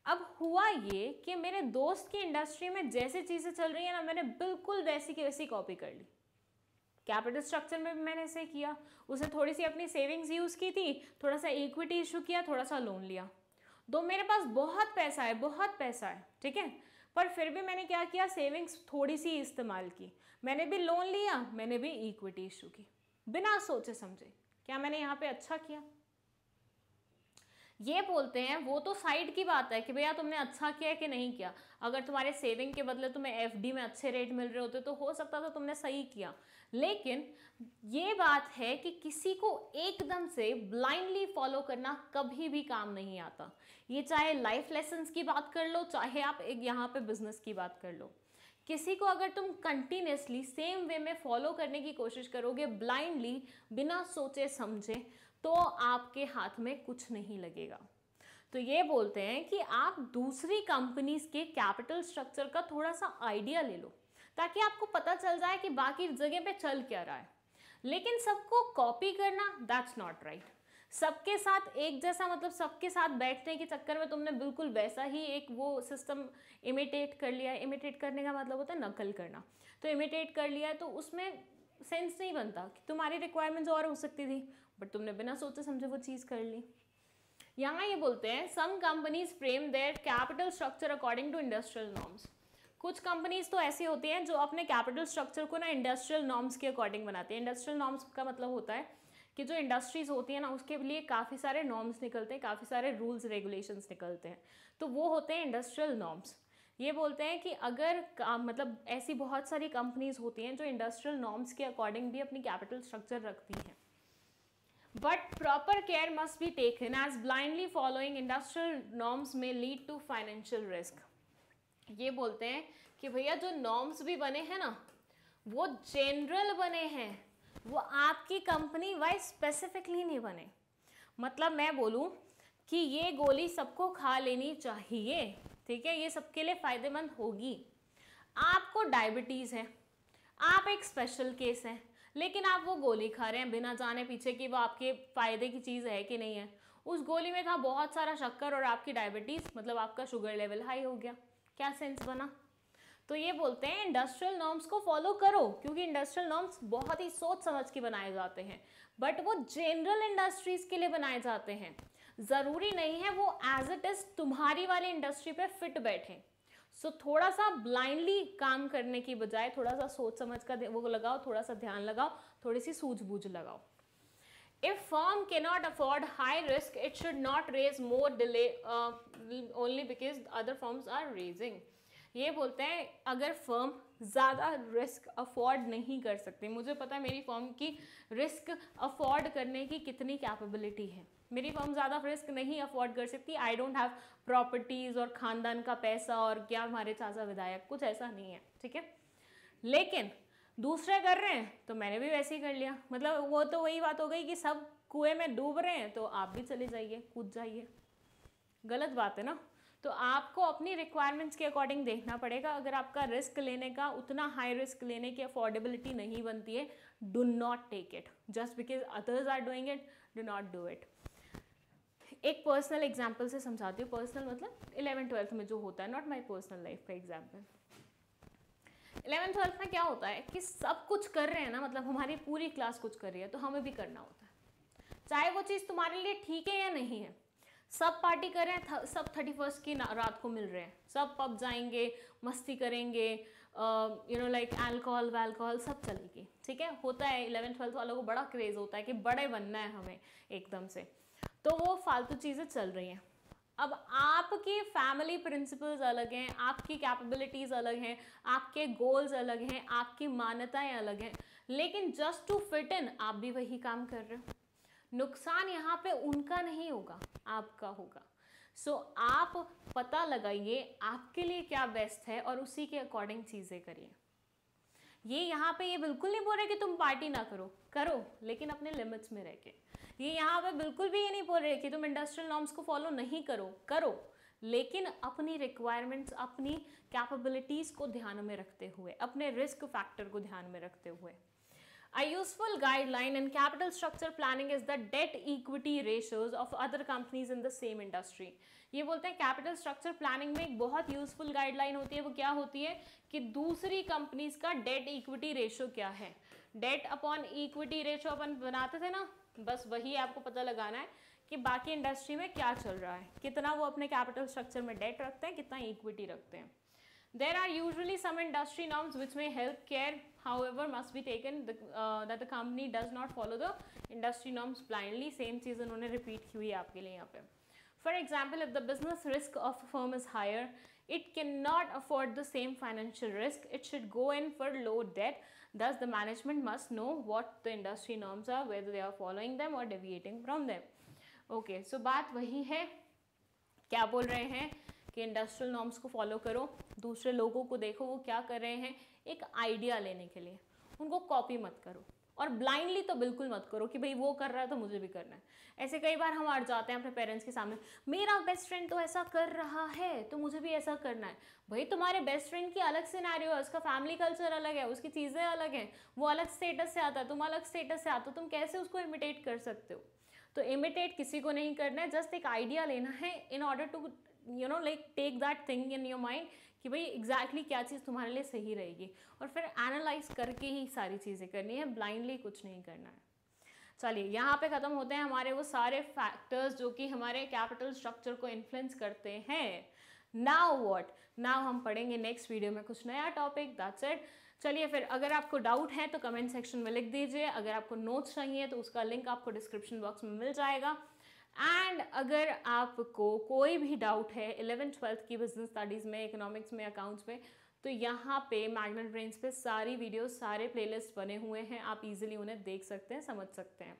अब हुआ ये कि मेरे दोस्त की इंडस्ट्री में जैसी चीज़ें चल रही है ना, मैंने बिल्कुल वैसी की वैसी कॉपी कर ली। कैपिटल स्ट्रक्चर में भी मैंने ऐसे किया, उसने थोड़ी सी अपनी सेविंग्स यूज़ की थी, थोड़ा सा इक्विटी इशू किया, थोड़ा सा लोन लिया। तो मेरे पास बहुत पैसा है, बहुत पैसा है, ठीक है, पर फिर भी मैंने क्या किया, सेविंग्स थोड़ी सी इस्तेमाल की, मैंने भी लोन लिया, मैंने भी इक्विटी इशू की, बिना सोचे समझे। क्या मैंने यहाँ पे अच्छा किया? ये बोलते हैं, वो तो साइड की बात है कि भैया तुमने अच्छा किया कि नहीं किया। अगर तुम्हारे सेविंग के बदले तुम्हें एफडी में अच्छे रेट मिल रहे होते तो हो सकता था तुमने सही किया। लेकिन ये बात है कि किसी को एकदम से ब्लाइंडली फॉलो करना कभी भी काम नहीं आता। ये चाहे लाइफ लेसन्स की बात कर लो, चाहे आप एक यहाँ पे बिजनेस की बात कर लो, किसी को अगर तुम कंटिन्यूसली सेम वे में फॉलो करने की कोशिश करोगे ब्लाइंडली, बिना सोचे समझे, तो आपके हाथ में कुछ नहीं लगेगा। तो ये बोलते हैं कि आप दूसरी कंपनीज के कैपिटल स्ट्रक्चर का थोड़ा सा आइडिया ले लो, ताकि आपको पता चल जाए कि बाकी जगह पे चल क्या रहा है। लेकिन सबको कॉपी करना, दैट्स नॉट राइट। सबके साथ एक जैसा, मतलब सबके साथ बैठने के चक्कर में तुमने बिल्कुल वैसा ही एक वो सिस्टम इमिटेट कर लिया है। इमिटेट करने का मतलब होता है नकल करना। तो इमिटेट कर लिया है तो उसमें सेंस नहीं बनता कि तुम्हारी रिक्वायरमेंट्स और हो सकती थी, बट तुमने बिना सोचे समझे वो चीज़ कर ली। यहाँ ये बोलते हैं some companies frame their capital structure according to industrial norms. कुछ कंपनीज तो ऐसी होती हैं जो अपने कैपिटल स्ट्रक्चर को ना इंडस्ट्रियल नॉर्म्स के अकॉर्डिंग बनाती है। इंडस्ट्रियल नॉर्म्स का मतलब होता है कि जो इंडस्ट्रीज होती है ना, उसके लिए काफ़ी सारे नॉर्म्स निकलते हैं, काफ़ी सारे रूल्स रेगुलेशंस निकलते हैं, तो वो होते हैं इंडस्ट्रियल नॉर्म्स। ये बोलते हैं कि अगर मतलब ऐसी बहुत सारी कंपनीज होती हैं जो इंडस्ट्रियल नॉर्म्स के अकॉर्डिंग भी अपनी कैपिटल स्ट्रक्चर रखती हैं, but proper care must be taken as blindly following industrial norms may lead to financial risk. ये बोलते हैं कि भैया जो नॉर्म्स भी बने हैं ना, वो जनरल बने हैं, वो आपकी कंपनी वाइज स्पेसिफिकली नहीं बने। मतलब मैं बोलूँ कि ये गोली सबको खा लेनी चाहिए, ठीक है, ये सबके लिए फ़ायदेमंद होगी। आपको डायबिटीज़ है, आप एक स्पेशल केस हैं, लेकिन आप वो गोली खा रहे हैं बिना जाने पीछे कि वो आपके फ़ायदे की चीज़ है कि नहीं है। उस गोली में था बहुत सारा शक्कर और आपकी डायबिटीज़, मतलब आपका शुगर लेवल हाई हो गया। क्या सेंस बना? तो ये बोलते हैं इंडस्ट्रियल नॉर्म्स को फॉलो करो, क्योंकि इंडस्ट्रियल नॉर्म्स बहुत ही सोच समझ के बनाए जाते हैं, बट वो जनरल इंडस्ट्रीज के लिए बनाए जाते हैं। ज़रूरी नहीं है वो एज इट इज़ तुम्हारी वाली इंडस्ट्री पे फिट बैठे। सो थोड़ा सा ब्लाइंडली काम करने की बजाय थोड़ा सा सोच समझ कर वो लगाओ, थोड़ा सा ध्यान लगाओ, थोड़ी सी सूझबूझ लगाओ। If firm cannot afford high risk, it should not raise more delay only because other firms are raising. ये बोलते हैं अगर फर्म ज़्यादा रिस्क अफोर्ड नहीं कर सकती, मुझे पता है मेरी फर्म की रिस्क अफोर्ड करने की कितनी कैपेबिलिटी है, मेरी फर्म ज़्यादा रिस्क नहीं अफोर्ड कर सकती। आई डोंट हैव प्रॉपर्टीज़ और ख़ानदान का पैसा और क्या हमारे चाचा विधायक, कुछ ऐसा नहीं है, ठीक है। लेकिन दूसरे कर रहे हैं तो मैंने भी वैसे ही कर लिया। मतलब वो तो वही बात हो गई कि सब कुएं में डूब रहे हैं तो आप भी चले जाइए, कूद जाइए। गलत बात है ना। तो आपको अपनी रिक्वायरमेंट्स के अकॉर्डिंग देखना पड़ेगा। अगर आपका रिस्क लेने का, उतना हाई रिस्क लेने की अफोर्डेबिलिटी नहीं बनती है, do not take it. Just because others are doing it, do not do it. एक पर्सनल एग्जाम्पल से समझाती हूँ। पर्सनल मतलब 11th-12th में जो होता है, नॉट माई पर्सनल लाइफ का एग्जाम्पल। 11th-12th में क्या होता है कि सब कुछ कर रहे हैं ना, मतलब हमारी पूरी क्लास कुछ कर रही है तो हमें भी करना होता है, चाहे वो चीज़ तुम्हारे लिए ठीक है या नहीं है। सब पार्टी कर रहे हैं, सब 31st की रात को मिल रहे हैं, सब पब जाएंगे, मस्ती करेंगे, लाइक अल्कोहल वैल्कोहल सब चलेगी, ठीक है। होता है 11th-12th वालों को बड़ा क्रेज होता है कि बड़े बनना है हमें एकदम से, तो वो फालतू चीज़ें चल रही हैं। अब आपकी फैमिली प्रिंसिपल्स अलग हैं, आपकी कैपेबिलिटीज़ अलग हैं, आपके गोल्स अलग हैं, आपकी मान्यताएं अलग हैं, लेकिन जस्ट टू फिट इन आप भी वही काम कर रहे हो। नुकसान यहाँ पे उनका नहीं होगा, आपका होगा। सो आप पता लगाइए आपके लिए क्या बेस्ट है और उसी के अकॉर्डिंग चीज़ें करिए। ये यहाँ पे ये बिल्कुल नहीं बोल रहे कि तुम पार्टी ना करो, करो लेकिन अपने लिमिट्स में रह के। ये यहाँ पे बिल्कुल भी ये नहीं बोल रहे कि तुम इंडस्ट्रियल नॉर्म्स को फॉलो नहीं करो, करो लेकिन अपनी रिक्वायरमेंट्स, अपनी कैपेबिलिटीज़ को ध्यान में रखते हुए, अपने रिस्क फैक्टर को ध्यान में रखते हुए। A useful guideline in capital structure planning is the debt equity ratios of other companies in the same industry. ये बोलते हैं कैपिटल स्ट्रक्चर प्लानिंग में एक बहुत यूजफुल गाइडलाइन होती है, वो क्या होती है कि दूसरी कंपनीज का डेट इक्विटी रेशियो क्या है। डेट अपॉन इक्विटी रेशियो अपन बनाते थे ना, बस वही आपको पता लगाना है कि बाकी इंडस्ट्री में क्या चल रहा है, कितना वो अपने कैपिटल स्ट्रक्चर में डेट रखते हैं, कितना इक्विटी रखते हैं। There are usually some industry norms which may help care, however must be taken that the company does not follow the industry norms blindly. Same चीज़ उन्होंने repeat की हुई है आपके लिए यहाँ पे। For example, if the business risk of a firm is higher, it cannot afford the same financial risk. It should go in for low debt. Thus, the management must know what the industry norms are, whether they are following them or deviating from them. Okay, so बात वही है, क्या बोल रहे हैं कि industrial norms को follow करो, दूसरे लोगों को देखो वो क्या कर रहे हैं, एक आइडिया लेने के लिए, उनको कॉपी मत करो और ब्लाइंडली तो बिल्कुल मत करो कि भाई वो कर रहा है तो मुझे भी करना है। ऐसे कई बार हम अड़ जाते हैं अपने पेरेंट्स के सामने, मेरा बेस्ट फ्रेंड तो ऐसा कर रहा है तो मुझे भी ऐसा करना है। भाई तुम्हारे बेस्ट फ्रेंड की अलग सिनेरियो है, उसका फैमिली कल्चर अलग है, उसकी चीज़ें अलग हैं, वो अलग स्टेटस से आता है, तुम अलग स्टेटस से आते हो, तुम कैसे उसको इमिटेट कर सकते हो। तो इमिटेट किसी को नहीं करना है, जस्ट एक आइडिया लेना है in order to like take that thing in your mind कि भाई एग्जैक्टली क्या चीज़ तुम्हारे लिए सही रहेगी, और फिर एनालाइज करके ही सारी चीज़ें करनी है, ब्लाइंडली कुछ नहीं करना है। चलिए यहाँ पे ख़त्म होते हैं हमारे वो सारे फैक्टर्स जो कि हमारे कैपिटल स्ट्रक्चर को इन्फ्लुएंस करते हैं। नाउ व्हाट, नाउ हम पढ़ेंगे नेक्स्ट वीडियो में कुछ नया टॉपिक, दैट्स इट। चलिए फिर अगर आपको डाउट है तो कमेंट सेक्शन में लिख दीजिए, अगर आपको नोट्स चाहिए तो उसका लिंक आपको डिस्क्रिप्शन बॉक्स में मिल जाएगा। एंड अगर आपको कोई भी डाउट है 11th-12th की बिजनेस स्टडीज़ में, इकोनॉमिक्स में, अकाउंट्स में, तो यहाँ पे मैग्नेट ब्रेन्स पे सारी वीडियोस, सारे प्लेलिस्ट बने हुए हैं, आप इजीली उन्हें देख सकते हैं, समझ सकते हैं।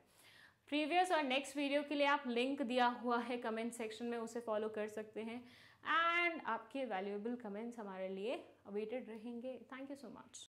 प्रीवियस और नेक्स्ट वीडियो के लिए आप लिंक दिया हुआ है कमेंट सेक्शन में, उसे फॉलो कर सकते हैं। एंड आपके वैल्यूएबल कमेंट्स हमारे लिए अवेटेड रहेंगे। Thank you so much.